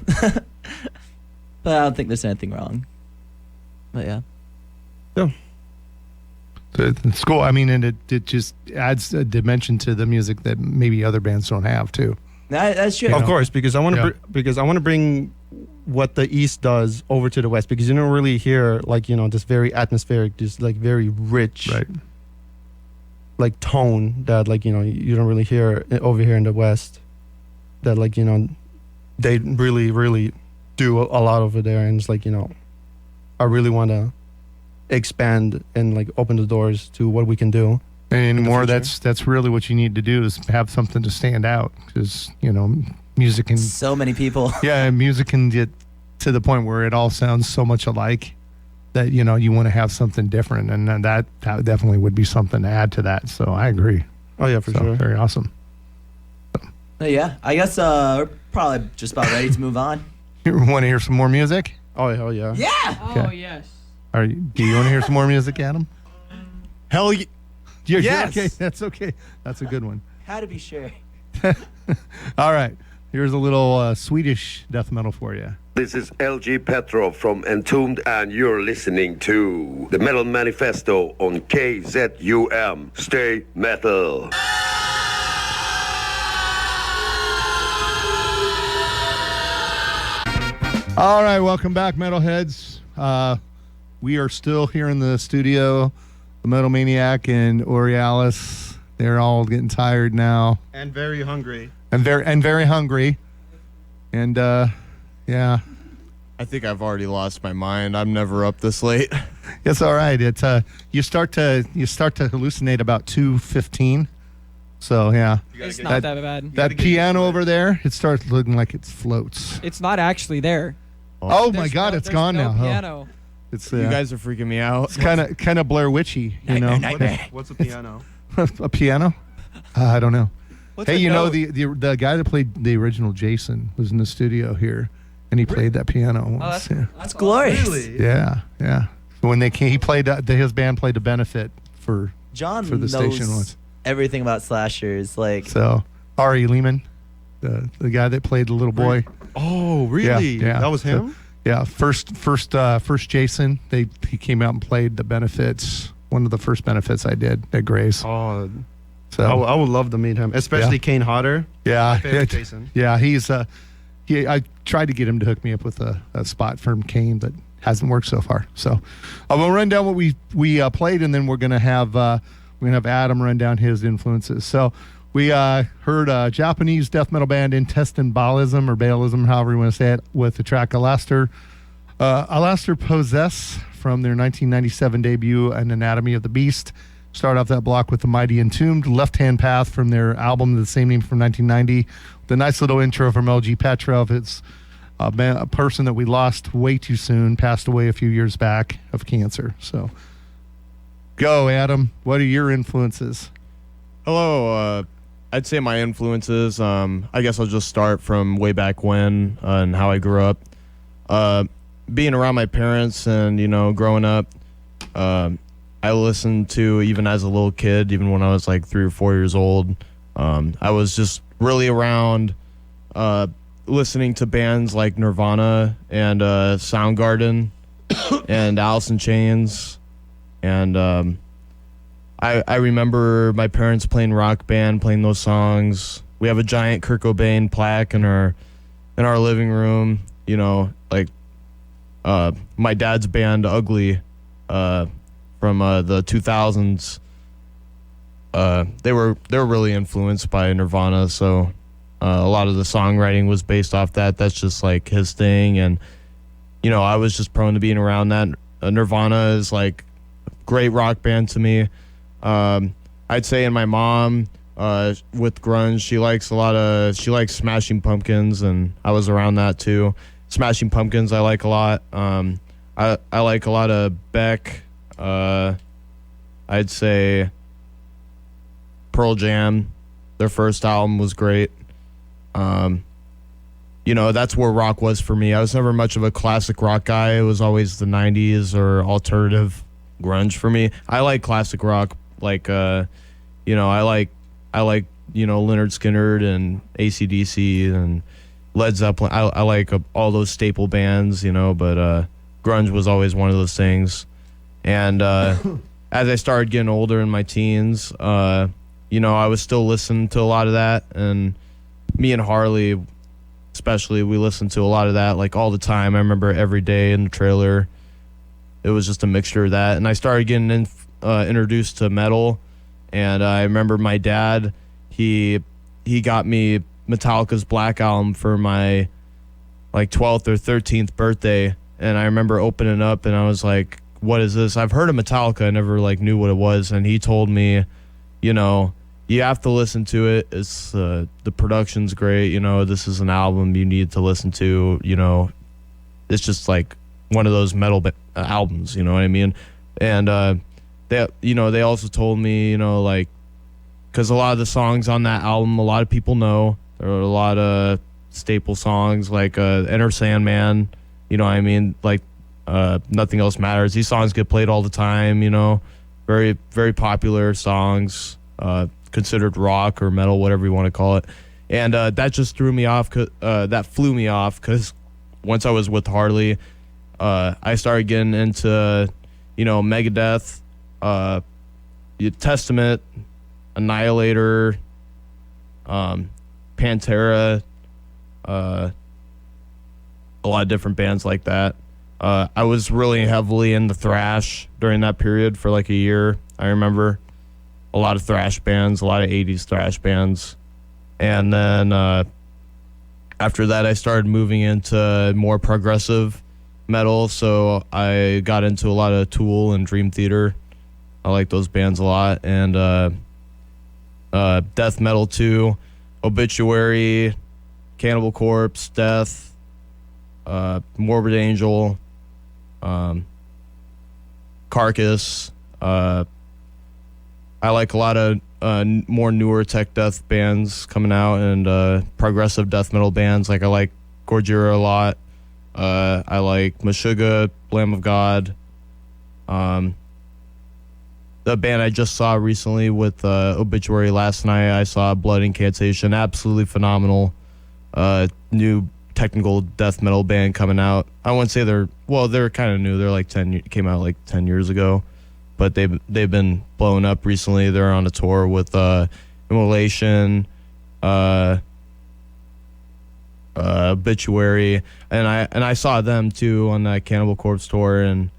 but I don't think there's anything wrong. But yeah. Yeah. It's cool. I mean, and it just adds a dimension to the music that maybe other bands don't have too. That's true. Of course, because I want to bring what the East does over to the West, because you don't really hear like, you know, this very atmospheric, this like very rich, right, like tone that like, you know, you don't really hear over here in the West. That like, you know, they really do a lot over there, and it's like, you know, I really want to expand and like open the doors to what we can do. And anymore, that's really what you need to do, is have something to stand out, because, you know, music can, so many people. Yeah, music can get to the point where it all sounds so much alike that, you know, you want to have something different, and that definitely would be something to add to that. So I agree. Oh yeah, for sure. Very awesome. Yeah, I guess we're probably just about ready to move on. You want to hear some more music? Oh yeah. Yeah. Oh, yes. Do you want to hear some more music, Adam? Hell yeah. Yes. Okay, that's okay. That's a good one. How to be sure. All right. Here's a little Swedish death metal for you. This is LG Petrov from Entombed, and you're listening to the Metal Manifesto on KZUM. Stay metal. All right, welcome back, Metalheads. We are still here in the studio. The Metal Maniac and Orialus, they're all getting tired now. And very hungry. And very hungry. And yeah. I think I've already lost my mind. I'm never up this late. It's all right. It's you start to hallucinate about 2:15. So yeah. It's not that bad. That piano over there, it starts looking like it floats. It's not actually there. Oh my God, it's gone no now. Piano. It's You guys are freaking me out. It's kind of Blair Witchy, you know. What's a piano? A piano? I don't know. What's Hey, a you know, note? the guy that played the original Jason was in the studio here, and he played that piano once. That's glorious. Really? Yeah. When they came, he played his band played a benefit for John the knows station once. everything about slashers. Like, So Ari Lehman, the guy that played the little boy. Oh, really? Yeah. That was him? So, yeah, first Jason. He came out and played the benefits. One of the first benefits I did at Gray's. Oh, So I would love to meet him, especially Kane Hodder. yeah, Favorite Jason. yeah, he's I tried to get him to hook me up with a spot from Kane, but hasn't worked so far. So I'm gonna run down what we played, and then we're gonna have Adam run down his influences. So we heard a Japanese death metal band, Intestine Baalism or Baalism, however you want to say it, with the track Alaster Possess from their 1997 debut, An Anatomy of the Beast. Start off that block with The Mighty Entombed, Left Hand Path from their album of the same name from 1990. The nice little intro from LG Petrov. It's a person that we lost way too soon, passed away a few years back of cancer. So go, Adam. What are your influences? Hello. I'd say my influences, I guess I'll just start from way back when and how I grew up. Being around my parents and, you know, growing up, I listened to, even as a little kid, even when I was like 3 or 4 years old, I was just really around listening to bands like Nirvana and Soundgarden and Alice in Chains. And I remember my parents playing Rock Band, playing those songs. We have a giant Kurt Cobain plaque in our living room. You know, like my dad's band Ugly from the 2000s. They were really influenced by Nirvana, so a lot of the songwriting was based off that. That's just like his thing, and you know, I was just prone to being around that. Nirvana is like great rock band to me. I'd say, and my mom with grunge, she likes Smashing Pumpkins, and I was around that too. Smashing Pumpkins I like a lot. I like a lot of Beck. I'd say Pearl Jam, their first album was great. You know, that's where rock was for me. I was never much of a classic rock guy. It was always the 90s or alternative grunge for me. I like classic rock, like you know, I like you know, Lynyrd Skynyrd and AC/DC and Led Zeppelin. I like all those staple bands, you know, but grunge was always one of those things. And as I started getting older in my teens, you know, I was still listening to a lot of that, and me and Harley especially, we listened to a lot of that like all the time. I remember every day in the trailer it was just a mixture of that, and I started getting introduced to metal. And I remember my dad, he got me Metallica's Black Album for my like 12th or 13th birthday, and I remember opening up and I was like, what is this? I've heard of Metallica, I never like knew what it was, and he told me, you know, you have to listen to it. It's the production's great, you know, this is an album you need to listen to, you know, it's just like one of those metal albums, you know what I mean? And they, you know, they also told me, you know, like, because a lot of the songs on that album, a lot of people know. There are a lot of staple songs like Enter Sandman, you know what I mean? Like Nothing Else Matters. These songs get played all the time, you know, very, very popular songs, considered rock or metal, whatever you want to call it. And that just threw me off. That flew me off because once I was with Harley, I started getting into, you know, Megadeth, Testament, Annihilator, Pantera, a lot of different bands like that. I was really heavily into thrash during that period for like a year. I remember a lot of thrash bands, a lot of 80s thrash bands. And then after that, I started moving into more progressive metal. So I got into a lot of Tool and Dream Theater. I like those bands a lot. And death metal too. Obituary, Cannibal Corpse, Death, Morbid Angel, Carcass. I like a lot of more newer tech death bands coming out, and progressive death metal bands. Like I like Gojira a lot. I like Meshuggah, Lamb of God. The band I just saw recently with Obituary last night, I saw Blood Incantation. Absolutely phenomenal. New technical death metal band coming out. I wouldn't say they're kind of new. They're like came out like 10 years ago, but they've been blowing up recently. They're on a tour with Immolation, Obituary, and I saw them too on that Cannibal Corpse tour, and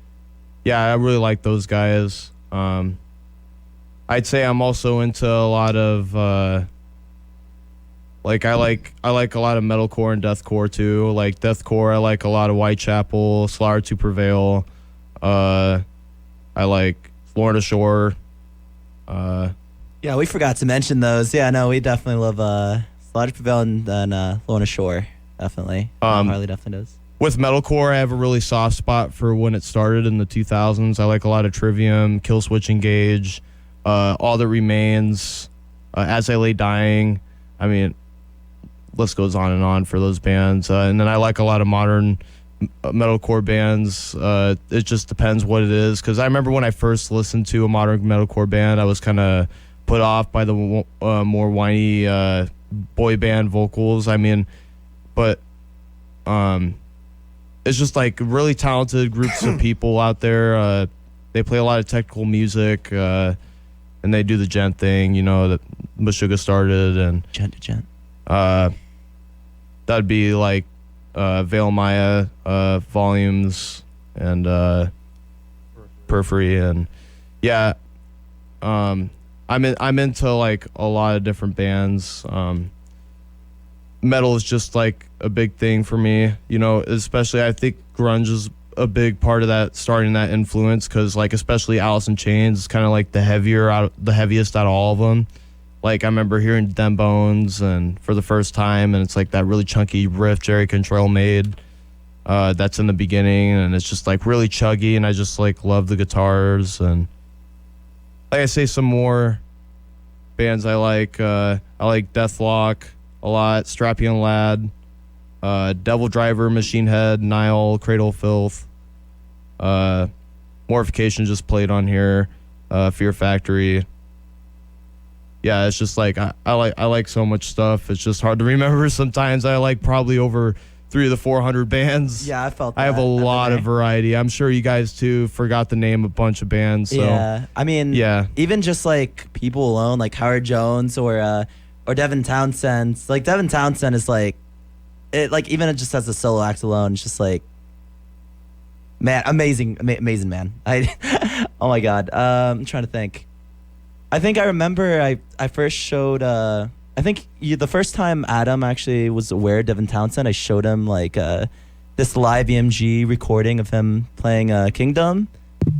yeah, I really like those guys. I'd say I'm also into a lot of like I like a lot of metalcore and deathcore too. Like deathcore, I like a lot of Whitechapel, Slaughter to Prevail. I like Florida Shore. Yeah, we forgot to mention those. Yeah, no, we definitely love Slaughter to Prevail and Lorna Shore. Definitely. Harley definitely does. With metalcore, I have a really soft spot for when it started in the 2000s. I like a lot of Trivium, Killswitch Engage, All That Remains, As I Lay Dying. I mean, list goes on and on for those bands. And then I like a lot of modern metalcore bands. It just depends what it is. Because I remember when I first listened to a modern metalcore band, I was kind of put off by the more whiny boy band vocals. I mean, but it's just like really talented groups of people out there. They play a lot of technical music, and they do the gent thing, that Meshuggah started, and Gent to gent. that'd be like Veil Maya, Volumes, and Periphery, and yeah. I'm into like a lot of different bands. Metal is just like a big thing for me, especially I think grunge is a big part of that, starting that influence, because like especially Alice in Chains is kind of like the heaviest out of all of them. Like I remember hearing Dem Bones and for the first time, and it's like that really chunky riff Jerry Cantrell made. That's in the beginning, and it's just like really chuggy, and I just like love the guitars. And like I say, some more bands I like Deathlock a lot, Strapion Lad, Devil Driver, Machine Head, Nile, Cradle of Filth, Mortification just played on here, Fear Factory. Yeah, it's just like I like so much stuff. It's just hard to remember sometimes. I like probably over 300 to 400 bands. Yeah, I felt that. I have a lot of variety. I'm sure you guys too forgot to name a bunch of bands. So. Yeah, I mean, yeah. Even just like people alone, like Howard Jones or Devin Townsend. Like Devin Townsend is like, even it just as a solo act alone, it's just like, man, amazing man. Oh my God. I'm trying to think. I think I remember I first showed. I think the first time Adam actually was aware of Devin Townsend, I showed him like this live EMG recording of him playing Kingdom.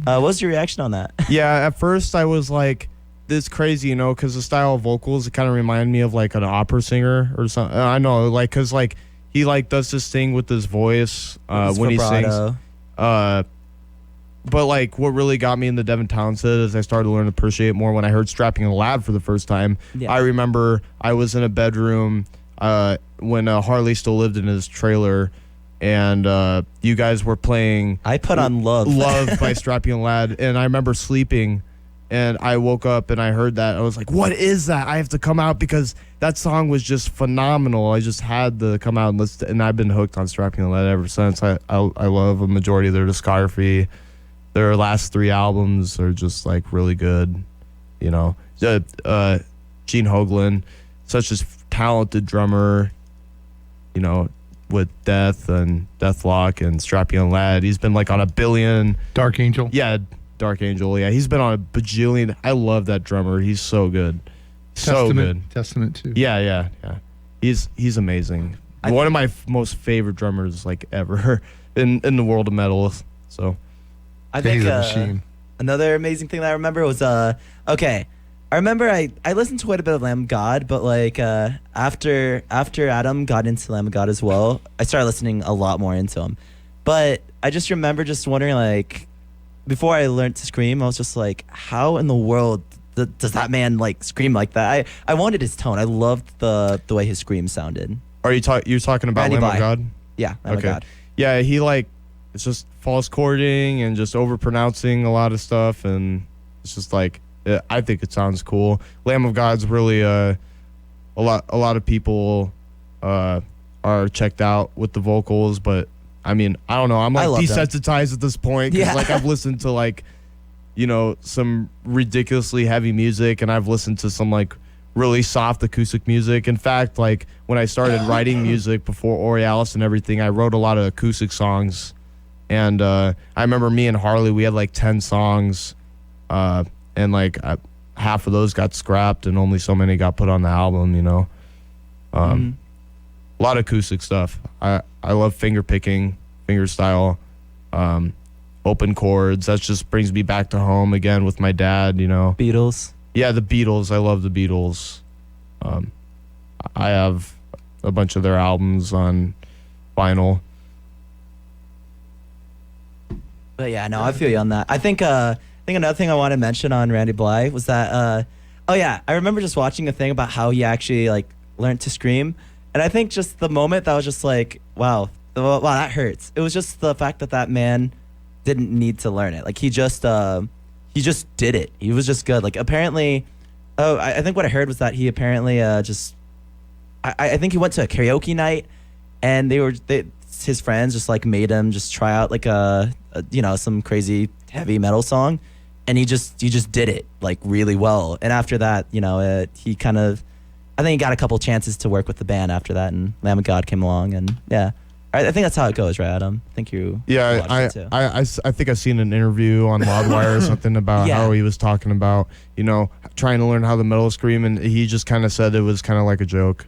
What was your reaction on that? Yeah, at first I was like, this crazy, because the style of vocals, it kind of reminded me of like an opera singer or something. I know, like, because like he like does this thing with his voice when he sings. But like what really got me into Devin Townsend is I started to learn to appreciate it more when I heard Strapping a Lad for the first time. Yeah. I remember I was in a bedroom when Harley still lived in his trailer, and you guys were playing I put on Love by Strapping a Lad, and I remember sleeping, and I woke up and I heard that. I was like, what is that? I have to come out, because that song was just phenomenal. I just had to come out and listen, and I've been hooked on Strapping a Lad ever since. I love a majority of their discography. Their last 3 albums are just like really good, Gene Hoglan, such a talented drummer, with Death and Deathlock and Strapion Lad. He's been like on a billion. Dark Angel. Yeah, Dark Angel. Yeah, he's been on a bajillion. I love that drummer. He's so good. Testament too. Yeah. He's amazing. One of my most favorite drummers like ever in the world of metal. So. I think he's a machine. Another amazing thing that I remember was okay. I remember I listened to quite a bit of Lamb of God, but like after Adam got into Lamb of God as well, I started listening a lot more into him. But I just remember just wondering, like, before I learned to scream, I was just like, how in the world does that man like scream like that? I wanted his tone. I loved the way his scream sounded. Are you're talking about Randy Lamb Bly. of God? Yeah, Lamb of God. Yeah, he like, it's just false chording and just overpronouncing a lot of stuff, and it's just like, I think it sounds cool. Lamb of God's really a lot of people are checked out with the vocals, but I mean, I don't know. I'm like desensitized at this point, because like I've listened to like, some ridiculously heavy music, and I've listened to some like really soft acoustic music. In fact, like when I started writing music before Orialus and everything, I wrote a lot of acoustic songs. And I remember me and Harley, we had like 10 songs, and like half of those got scrapped, and only so many got put on the album, A lot of acoustic stuff. I love finger picking, finger style, open chords. That just brings me back to home again with my dad, Beatles. Yeah, the Beatles. I love the Beatles. I have a bunch of their albums on vinyl. But yeah, no, I feel you on that. I think another thing I want to mention on Randy Bly was that I remember just watching a thing about how he actually like learned to scream, and I think just the moment that was just like, wow, that hurts. It was just the fact that man didn't need to learn it. Like he just did it. He was just good. Like apparently, I think what I heard was that he apparently just I think he went to a karaoke night, and his friends just like made him just try out like some crazy heavy metal song, and he just did it like really well. And after that, he kind of, I think he got a couple chances to work with the band after that, and Lamb of God came along, and yeah. I think that's how it goes, right, Adam? I think you watched it too. I think I've seen an interview on Loudwire or something about how he was talking about, trying to learn how the metal scream, and he just kind of said it was kind of like a joke.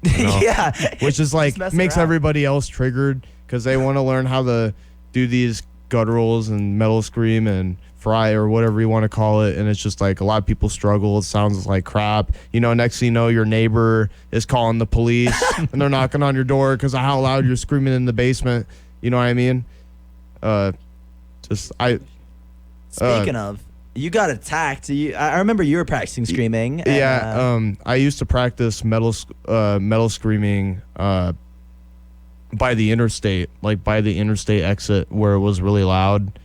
Yeah. Which is like, makes everybody else triggered because they want to learn how to do these gutturals and metal scream and fry or whatever you want to call it, and it's just like a lot of people struggle. It sounds like crap. Next thing you know, your neighbor is calling the police and they're knocking on your door because of how loud you're screaming in the basement. You know what I mean? Speaking of, you got attacked. I remember you were practicing screaming. I used to practice metal screaming by the interstate, like by the interstate exit where it was really loud,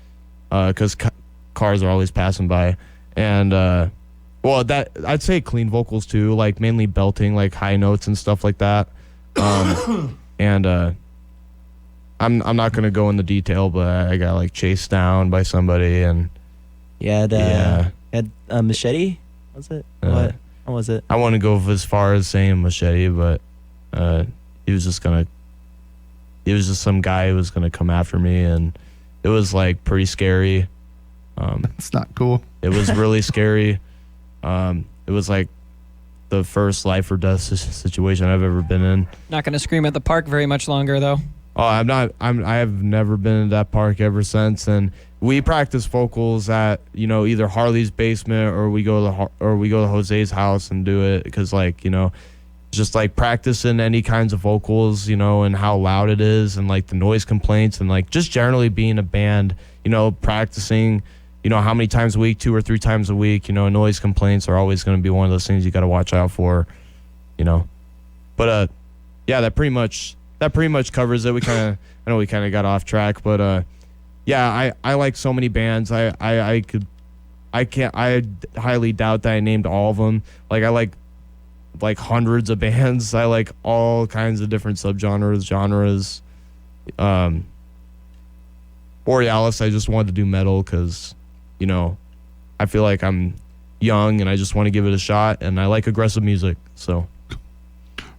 because cars are always passing by, and that I'd say clean vocals too, like mainly belting, like high notes and stuff like that. And I'm not gonna go into detail, but I got like chased down by somebody, and had a machete. Was it? What was it? I want to go as far as saying machete, but he was just some guy who was gonna come after me, and it was like pretty scary. It's not cool. It was really scary. It was like the first life or death situation I've ever been in. Not going to scream at the park very much longer, though. Oh, I have never been in that park ever since. And we practice vocals at, either Harley's basement or we go to Jose's house and do it because, just like practicing any kinds of vocals, and how loud it is and like the noise complaints and like just generally being a band, practicing. How many times a week, 2 or 3 times a week, noise complaints are always going to be one of those things you got to watch out for, But, that pretty much covers it. I know we kind of got off track, but, I like so many bands. I highly doubt that I named all of them. Like, I like hundreds of bands. I like all kinds of different genres. Orialus, I just wanted to do metal because, I feel like I'm young and I just want to give it a shot, and I like aggressive music. So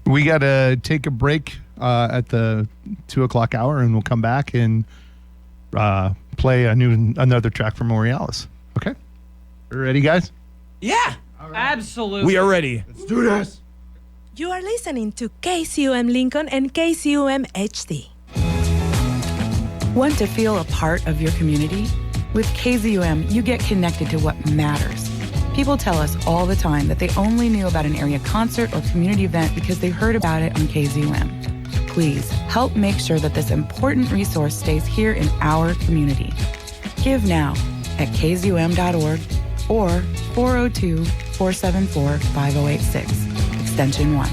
we got to take a break at the 2:00 hour, and we'll come back and play another track from Orialus. Okay, ready, guys? Yeah, absolutely. We are ready. Let's do this. You are listening to KZUM Lincoln and KZUM HD. Want to feel a part of your community? With KZUM, you get connected to what matters. People tell us all the time that they only knew about an area concert or community event because they heard about it on KZUM. Please help make sure that this important resource stays here in our community. Give now at kzum.org or 402-474-5086, extension 1.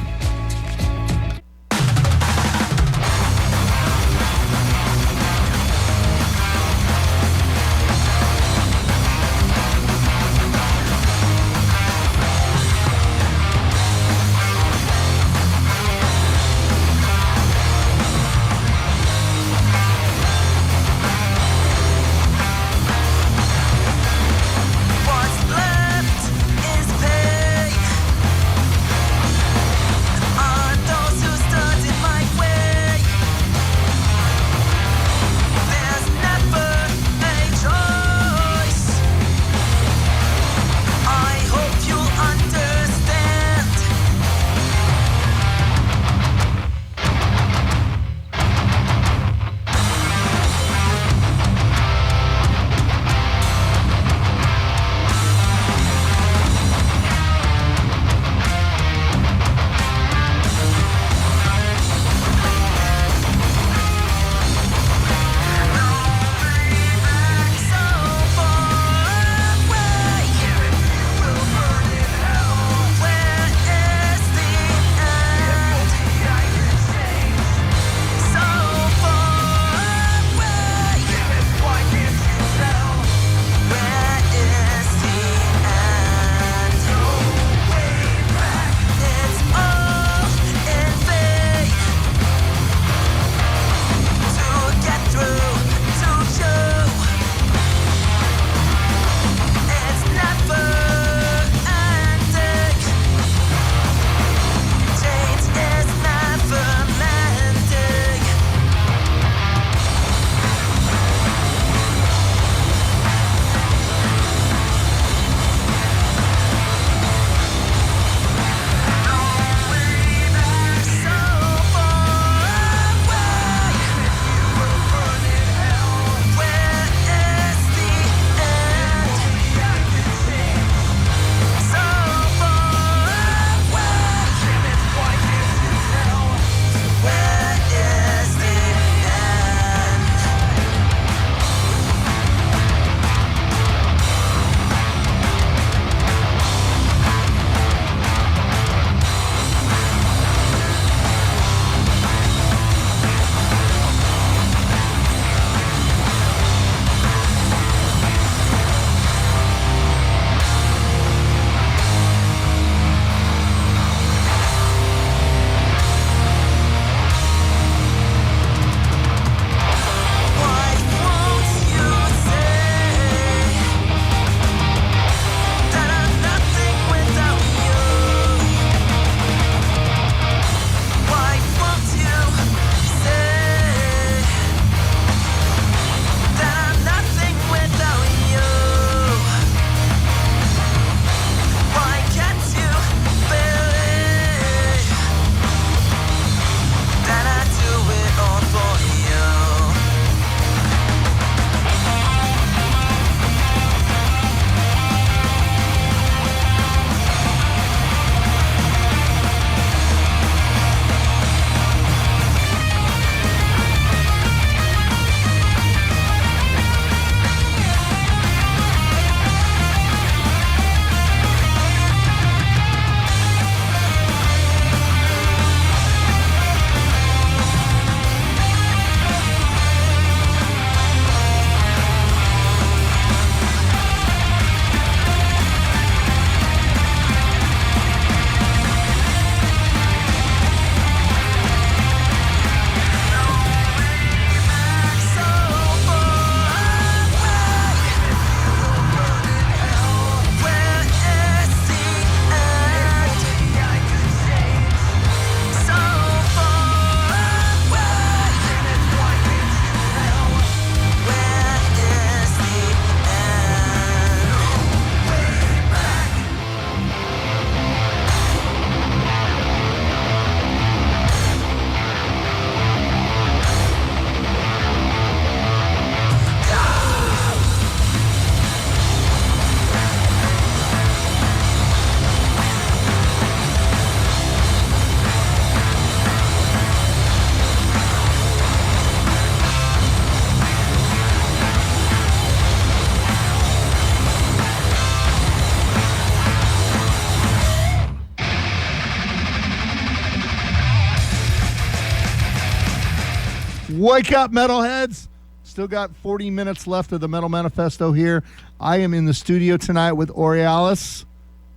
Wake up, metalheads! Still got 40 minutes left of the Metal Manifesto here. I am in the studio tonight with Orialus.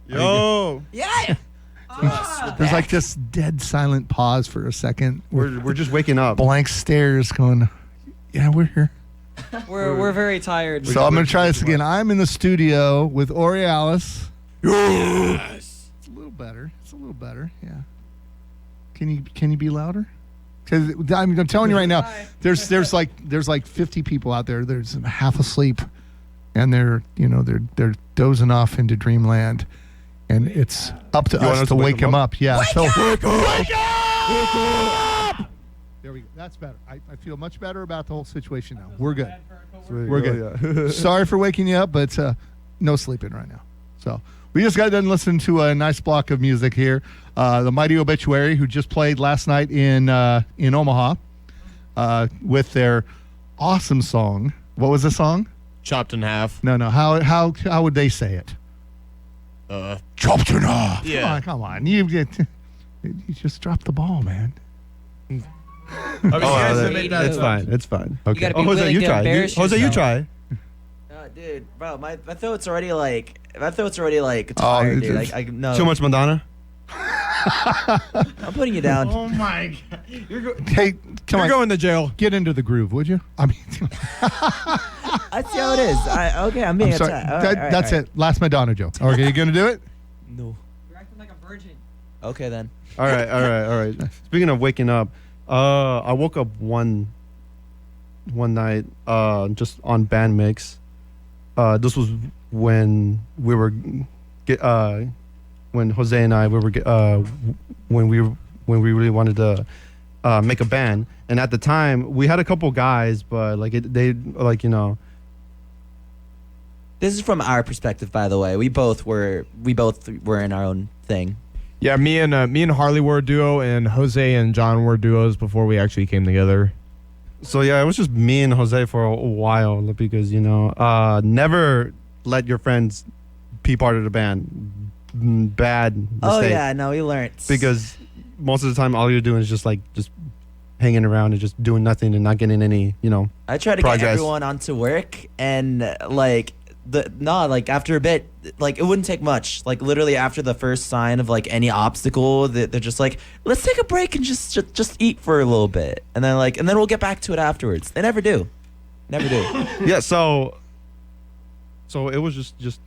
Yo, Yeah. There's like this dead silent pause for a second. we're just waking up. Blank stares going, yeah, we're here. We're very tired. So I'm going to try this again. I'm in the studio with Orialus. Yes. It's a little better. Yeah. Can you be louder? Because I'm telling you right now, there's like 50 people out there. There's half asleep, and they're dozing off into dreamland, and it's up to us to wake them up. Yeah. Wake up! There we go. That's better. I feel much better about the whole situation now. We're good. We're good. Yeah. Sorry for waking you up, but no sleeping right now. So we just got done listening to a nice block of music here. The Mighty Obituary, who just played last night in Omaha with their awesome song. What was the song? Chopped in half. No. How would they say it? Chopped in half. Yeah. Come on. You just dropped the ball, man. It's fine. It's fine. Okay. gotta be Jose, willing you to try. embarrass Jose, you yourself. try. Dude, bro, my throat's already like tired, dude. I no. Too much Madonna. I'm putting you down. Oh my god. Hey, come on. You're going to jail. Get into the groove, would you? I mean, I see how it is. I'm being I'm sorry. attacked. That's it. Last Madonna joke. Okay, you gonna do it? No. You're acting like a virgin. Okay then. All right. Speaking of waking up, I woke up one night just on band mix. This was when we were when Jose and I when we really wanted to make a band, and at the time we had a couple guys, but This is from our perspective, by the way. We both were in our own thing. Yeah, me and Harley were a duo, and Jose and John were duos before we actually came together. So yeah, it was just me and Jose for a while because never let your friends be part of the band. Bad mistake. Oh yeah, no, we learned. Because most of the time, all you're doing is just hanging around and just doing nothing and not getting any, I try to progress. get everyone onto work, and after a bit, it wouldn't take much. Like literally after the first sign of any obstacle, they're just like, let's take a break and just eat for a little bit, and then we'll get back to it afterwards. They never do. Yeah. So it was just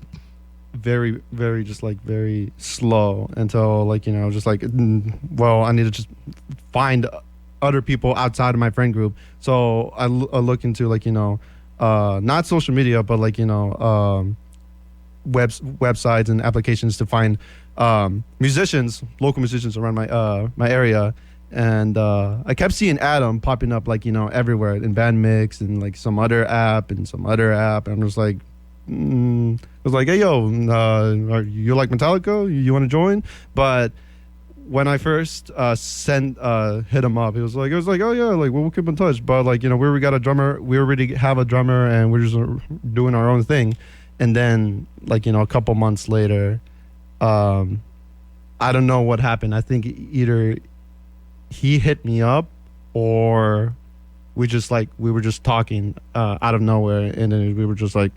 very, very very slow until I need to just find other people outside of my friend group. So I look into not social media, but websites and applications to find local musicians around my area, and I kept seeing Adam popping up everywhere in Band Mix and some other app. And I'm just like, I was like, hey yo, you like Metallica? You want to join? But when I first hit him up, it was like, oh yeah, we'll keep in touch. But we already got a drummer. We already have a drummer, and we're just doing our own thing. And then a couple months later, I don't know what happened. I think either he hit me up or we were just talking out of nowhere, and then we were just like,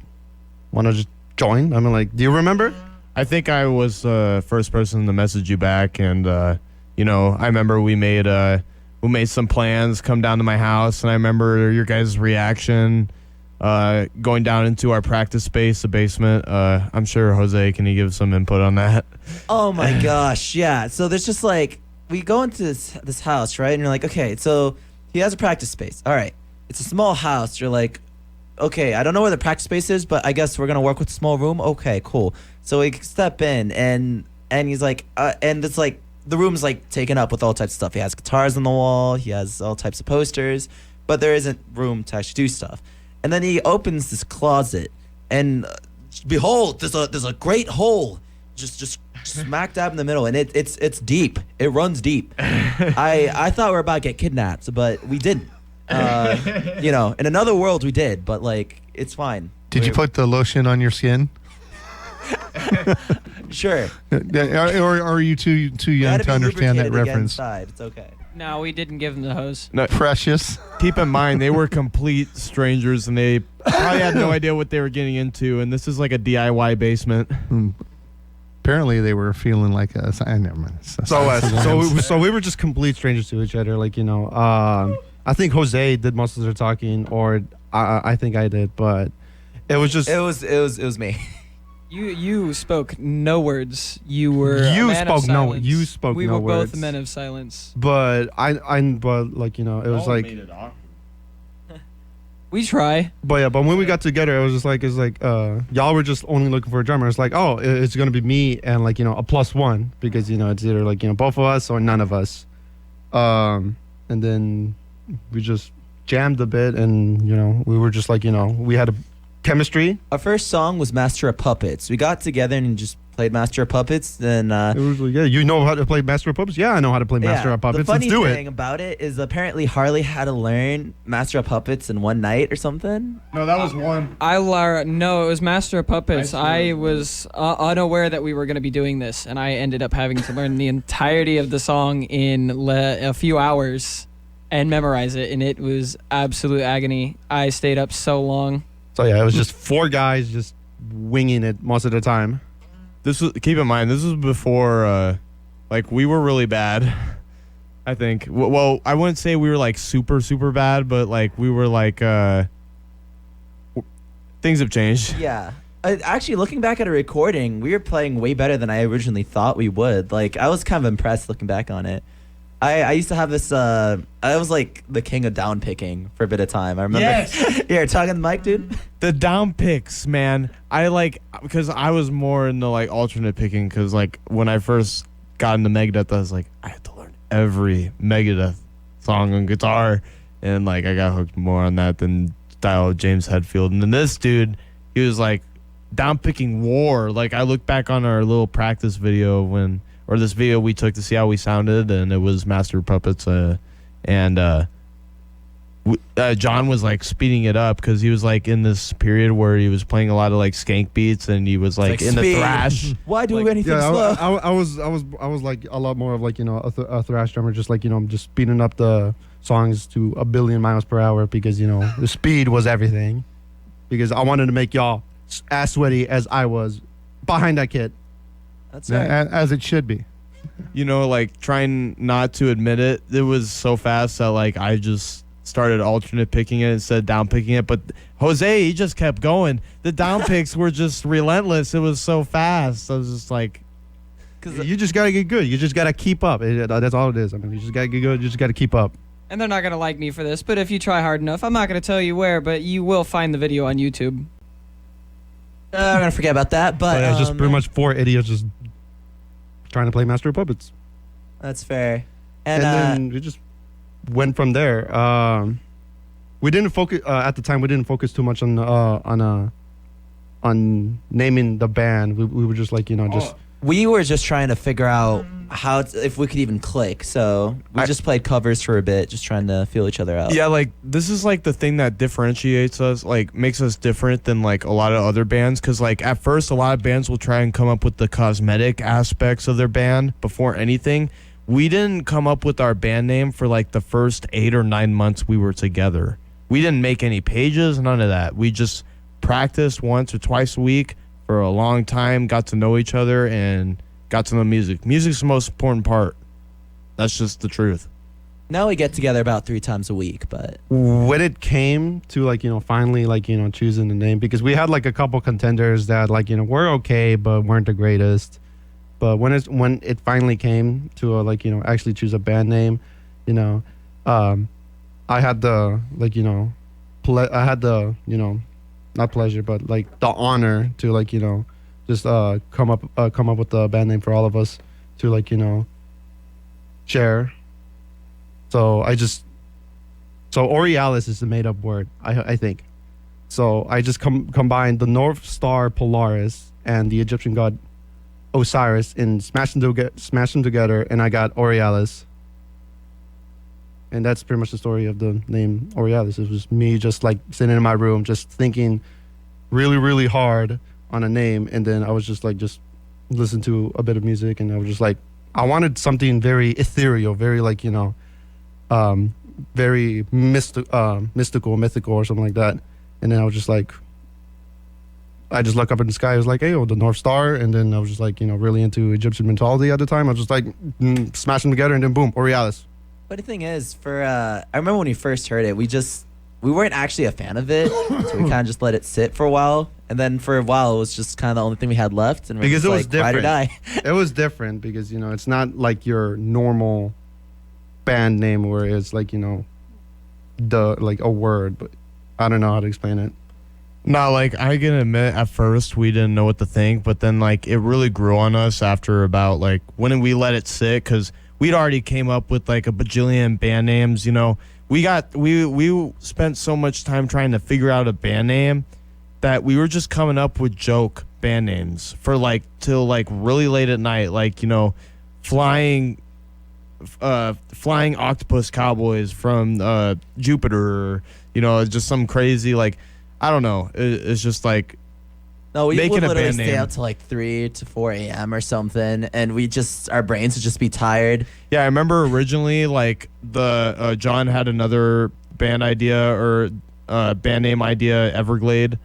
want to just join? I'm like, do you remember? I think I was the first person to message you back, and I remember we made some plans, come down to my house, and I remember your guys' reaction, going down into our practice space, the basement. I'm sure Jose, can you give some input on that? Oh my gosh, yeah. So there's just we go into this house, right? And you're like, okay, so he has a practice space. All right, it's a small house. You're like, okay, I don't know where the practice space is, but I guess we're gonna work with a small room. Okay, cool. So we step in, and he's like, and it's the room's taken up with all types of stuff. He has guitars on the wall. He has all types of posters, but there isn't room to actually do stuff. And then he opens this closet, and behold, there's a great hole, just smack dab in the middle, and it's deep. It runs deep. I thought we were about to get kidnapped, but we didn't. In another world we did, but it's fine. Did you put the lotion on your skin? Sure. Or are you too young to understand that reference? It's okay. No, we didn't give them the hose. No, Precious. keep in mind they were complete strangers and they probably had no idea what they were getting into. And this is like a DIY basement. Apparently, they were feeling like a. I never mind. So we were just complete strangers to each other. Like, I think Jose did most of their talking, or I think I did, but it was just It was me. You spoke no words. You were You a man spoke of no- silence. you spoke we no were words. both men of silence. but but like, it was like. We try. But when we got together, it was like y'all were just only looking for a drummer. It's like, oh, it's gonna be me and like, a +1, because it's either like, both of us or none of us. And then we just jammed a bit, and we were just like, we had a chemistry. Our first song was Master of Puppets. We got together and just played Master of Puppets. Then It was like, yeah, you know how to play Master of Puppets? Yeah, I know how to play Master of Puppets. The funny Let's do thing it. about it is apparently Harley had to learn Master of Puppets in one night or something. No, that was one. No, it was Master of Puppets. I I was unaware that we were going to be doing this, and I ended up having to learn the entirety of the song in a few hours and memorize it, and it was absolute agony. I stayed up so long. So yeah, it was just 4 guys just winging it most of the time. Keep in mind, this was before, like, we were really bad, I think. Well, I wouldn't say we were, like, super, super bad, but, like, we were, like, things have changed. Yeah. Actually, looking back at a recording, we were playing way better than I originally thought we would. Like, I was kind of impressed looking back on it. I used to have this, I was like the king of down picking for a bit of time. I remember. Yes. Here, talking to the mic, dude. The down picks, man. Because I was more into, like, alternate picking, because, like, when I first got into Megadeth, I was like, I had to learn every Megadeth song on guitar, and, like, I got hooked more on that than style of James Hetfield. And then this dude, he was, like, down picking War. Like, I look back on our little practice video this video we took to see how we sounded, and it was Master of Puppets, John was like speeding it up because he was like in this period where he was playing a lot of like skank beats, and he was like in speed. the thrash. Why do Like, anything Yeah, slow? I was like a lot more of like, a thrash drummer, just like, just speeding up the songs to 1 billion miles per hour, because the speed was everything, because I wanted to make y'all as sweaty as I was behind that kit. That's right. As it should be. Like trying not to admit it, it was so fast that like I just started alternate picking it instead of down picking it. But Jose, he just kept going. The down picks were just relentless. It was so fast. I was just like, You just gotta get good. You just gotta keep up. That's all it is. I mean, you just gotta get good. You just gotta keep up. And they're not going to like me for this, but if you try hard enough, I'm not going to tell you where, but you will find the video on YouTube. I'm gonna forget about that, but It's just pretty much 4 idiots just trying to play Master of Puppets. that's fair. And then we just went from there. We didn't focus at the time. We didn't focus too much on naming the band. We were just like, just we were just trying to figure out if we could even click. So we just played covers for a bit, just trying to feel each other out. yeah, like this is like the thing that differentiates us, like makes us different than like a lot of other bands. Because like at first, a lot of bands will try and come up with the cosmetic aspects of their band before anything. We didn't come up with our band name for like the first 8 or 9 months we were together. We didn't make any pages, none of that. We just practiced once or twice a week for a long time, got to know each other, and got to know music. Music's the most important part. That's just the truth. Now we get together about 3 times a week, but when it came to like, finally like, choosing the name, because we had like a couple contenders that like, were okay, but weren't the greatest. But when it finally came to like, actually choose a band name, I had the like, I had the, not pleasure, but like the honor to like, just come up with the band name for all of us to like, share. So Orialus is the made up word, I think. So I just combined the North Star Polaris and the Egyptian god Osiris and smashed them together, and I got Orialus. And that's pretty much the story of the name Orialus. It was me just like sitting in my room, just thinking really, really hard on a name. And then I was just listen to a bit of music, and I was just like, I wanted something very ethereal, very like, very mythical or something like that. And then I was just like, I just look up in the sky. I was like, hey, the North Star. And then I was just like, really into Egyptian mythology at the time. I was just like, smash them together, and then boom, Orialis. But the thing is, I remember when we first heard it, we weren't actually a fan of it, so we kind of just let it sit for a while. And then for a while, it was just kind of the only thing we had left. And because it was like, ride or different. die. It was different because, it's not like your normal band name where it's like, like a word, but I don't know how to explain it. No, like I can admit at first we didn't know what to think, but then like it really grew on us after about like when we let it sit, because we'd already came up with like a bajillion band names. We spent so much time trying to figure out a band name that we were just coming up with joke band names for like till like really late at night, like flying octopus cowboys from Jupiter, just some crazy like. I don't know. It's just like no, we would literally band stay name. out till like 3 to 4 a.m. or something, and our brains would just be tired. Yeah, I remember originally like the John had another band idea or band name idea, Everglade.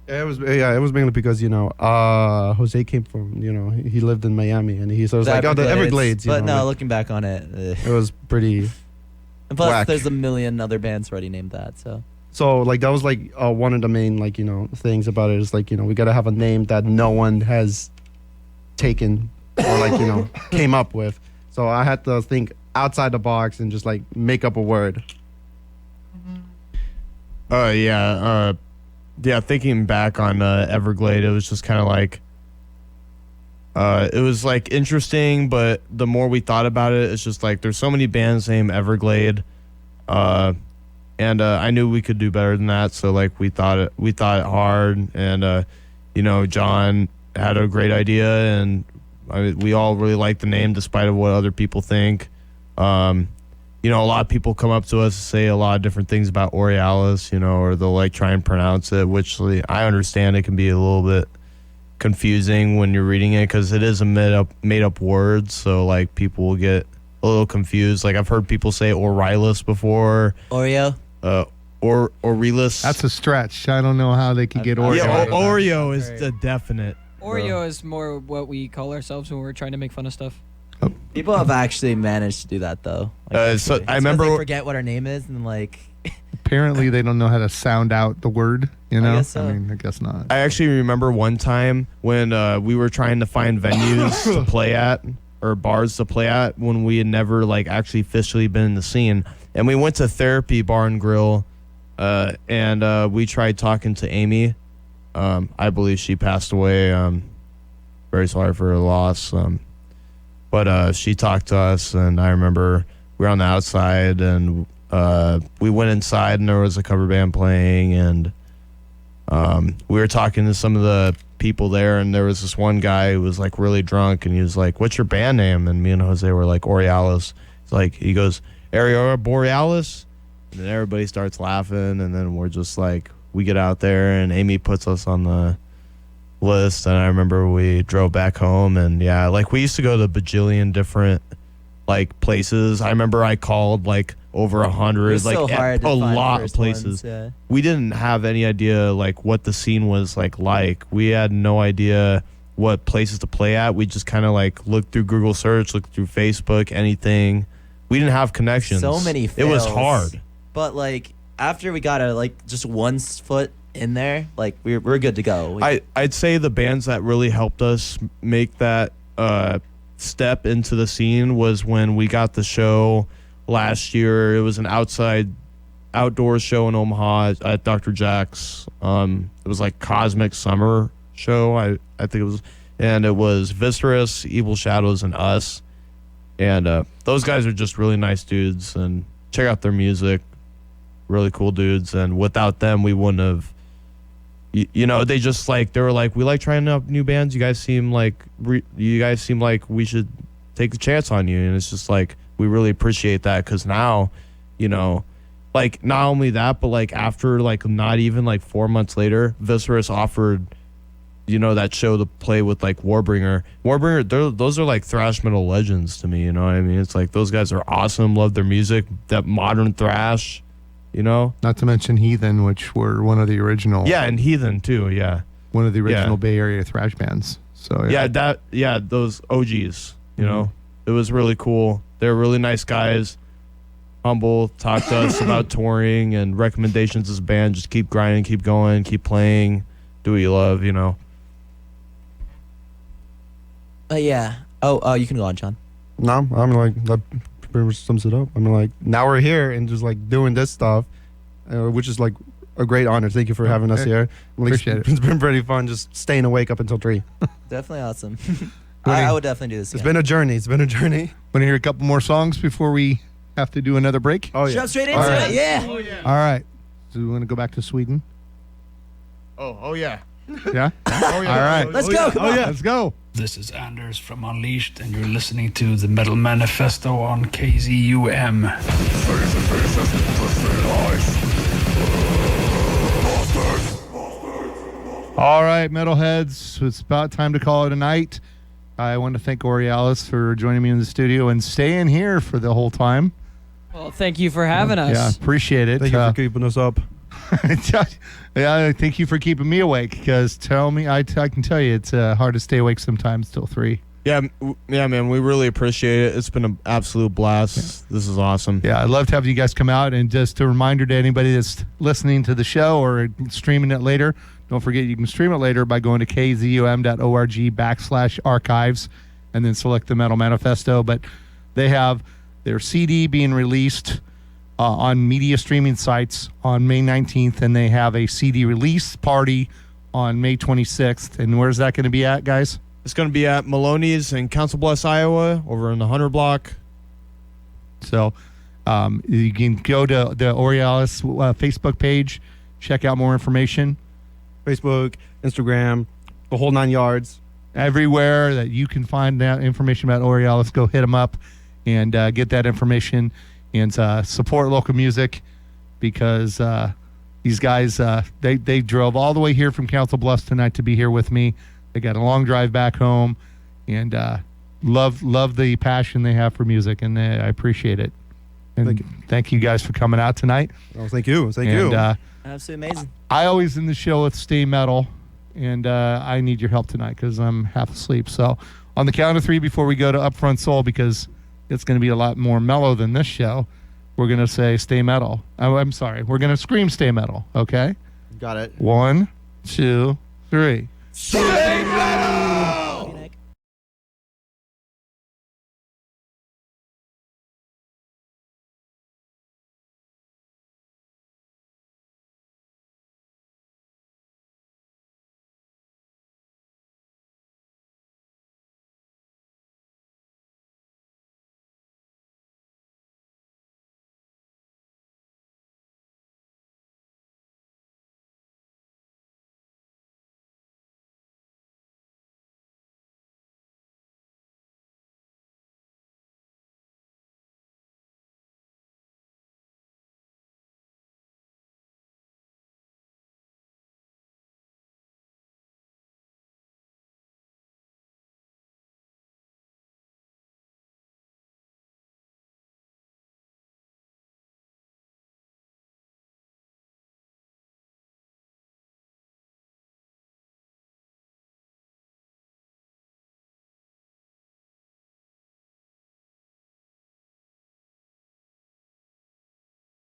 It was mainly because Jose came from he lived in Miami, and he was like the Everglades. But no, looking back on it, it was pretty. And plus, whack. there's a million other bands already named that. So like that was like one of the main like things about it is like we gotta have a name that no one has taken or like came up with. So I had to think outside the box and just like make up a word. Yeah. Thinking back on Everglade, it was just kind of like it was like interesting, but the more we thought about it, it's just like there's so many bands named Everglade. And I knew we could do better than that, so like we thought it hard, and John had a great idea, and we all really like the name despite of what other people think. A lot of people come up to us and say a lot of different things about Orialus, or they'll like try and pronounce it, which I understand it can be a little bit confusing when you're reading it because it is a made up word, so like people will get a little confused. Like I've heard people say Orialus before. Oreo. Orialus. That's a stretch. I don't know how they could get Oreo. Yeah, Oreo is a definite. Oreo is more what we call ourselves when we're trying to make fun of stuff. People have actually managed to do that though. Like, so I remember they forget what our name is and like. Apparently, they don't know how to sound out the word. I guess so. I guess not. I actually remember one time when we were trying to find venues to play at or bars to play at when we had never like actually officially been in the scene, and we went to Therapy Bar and Grill. And we tried talking to Amy. I believe she passed away. Very sorry for her loss. But she talked to us, and I remember we were on the outside, and we went inside, and there was a cover band playing, and we were talking to some of the people there, and there was this one guy who was like really drunk, and he was like, "What's your band name?" And me and Jose were like, "Orialus." He goes, "Aurora Borealis." And then everybody starts laughing, and then we're just like, we get out there, and Amy puts us on the list. And I remember we drove back home, and yeah, like we used to go to bajillion different like places. I remember I called like over 100, like so hard to a find lot of first places. ones, yeah. We didn't have any idea like what the scene was like. We had no idea what places to play at. We just kind of like looked through Google search, looked through Facebook, anything. We didn't have connections. So many It was fails. hard. But like after we got just one foot in there, like we're good to go. I'd say the bands that really helped us make that step into the scene was when we got the show last year. It was an outdoor show in Omaha at Dr. Jack's. It was like Cosmic Summer show. I think it was, and it was Viscerous, Evil Shadows, and us. And those guys are just really nice dudes, and check out their music. Really cool dudes, and without them we wouldn't have they just like they were like, we like trying out new bands. You guys seem like we should take a chance on you, and it's just like we really appreciate that because now like not only that, but like after like not even like 4 months later, Viscerous offered that show to play with like Warbringer. Those are like thrash metal legends to me. You know what I mean? It's like those guys are awesome. Love their music. That modern thrash. Not to mention Heathen, which were one of the original. Yeah, and Heathen too. Yeah, one of the original Bay Area thrash bands. So those OGs. It was really cool. They're really nice guys. Humble, talk to us about touring and recommendations as a band. Just keep grinding, keep going, keep playing, do what you love. Yeah. Oh, you can go on, John. No, I'm like, that pretty much sums it up. I mean, like, now we're here and just like doing this stuff, which is like a great honor. Thank you for having us here. Appreciate it. It's been pretty fun just staying awake up until 3. Definitely awesome. I would definitely do this. It's been a journey. Want to hear a couple more songs before we have to do another break? Oh, yeah. Jump straight into it. Yeah. All right. So we want to go back to Sweden? Oh yeah. Yeah? Oh yeah. All right. Let's go. Come on. Let's go. This is Anders from Unleashed, and you're listening to the Metal Manifesto on KZUM. All right, metalheads. It's about time to call it a night. I want to thank Orialus for joining me in the studio and staying here for the whole time. Well, thank you for having us. Yeah, appreciate it. Thank you for keeping us up. Yeah, thank you for keeping me awake, because I can tell you it's hard to stay awake sometimes till 3. Yeah, man, we really appreciate it. It's been an absolute blast. Yeah. This is awesome. Yeah, I'd love to have you guys come out. And just a reminder to anybody that's listening to the show or streaming it later, don't forget you can stream it later by going to kzum.org/archives and then select the Metal Manifesto. But they have their CD being released on media streaming sites on May 19th, and they have a CD release party on May 26th. And where's that going to be at, guys? It's going to be at Maloney's in Council Bluffs, Iowa, over in the 100 block. So you can go to the Orialus Facebook page, check out more information. Facebook, Instagram, the whole 9 yards. Everywhere that you can find out information about Orialus, go hit them up and get that information and support local music, because these guys, they drove all the way here from Council Bluffs tonight to be here with me. They got a long drive back home, and love the passion they have for music, and I appreciate it. And thank you guys for coming out tonight. Oh, thank you. Thank you. Absolutely amazing. I always end the show with Stay Metal, and I need your help tonight because I'm half asleep. So on the count of 3 before we go to Upfront Soul, because it's going to be a lot more mellow than this show, we're going to say Stay Metal. Oh, I'm sorry. We're going to scream Stay Metal, okay? Got it. 1, 2, 3. Stay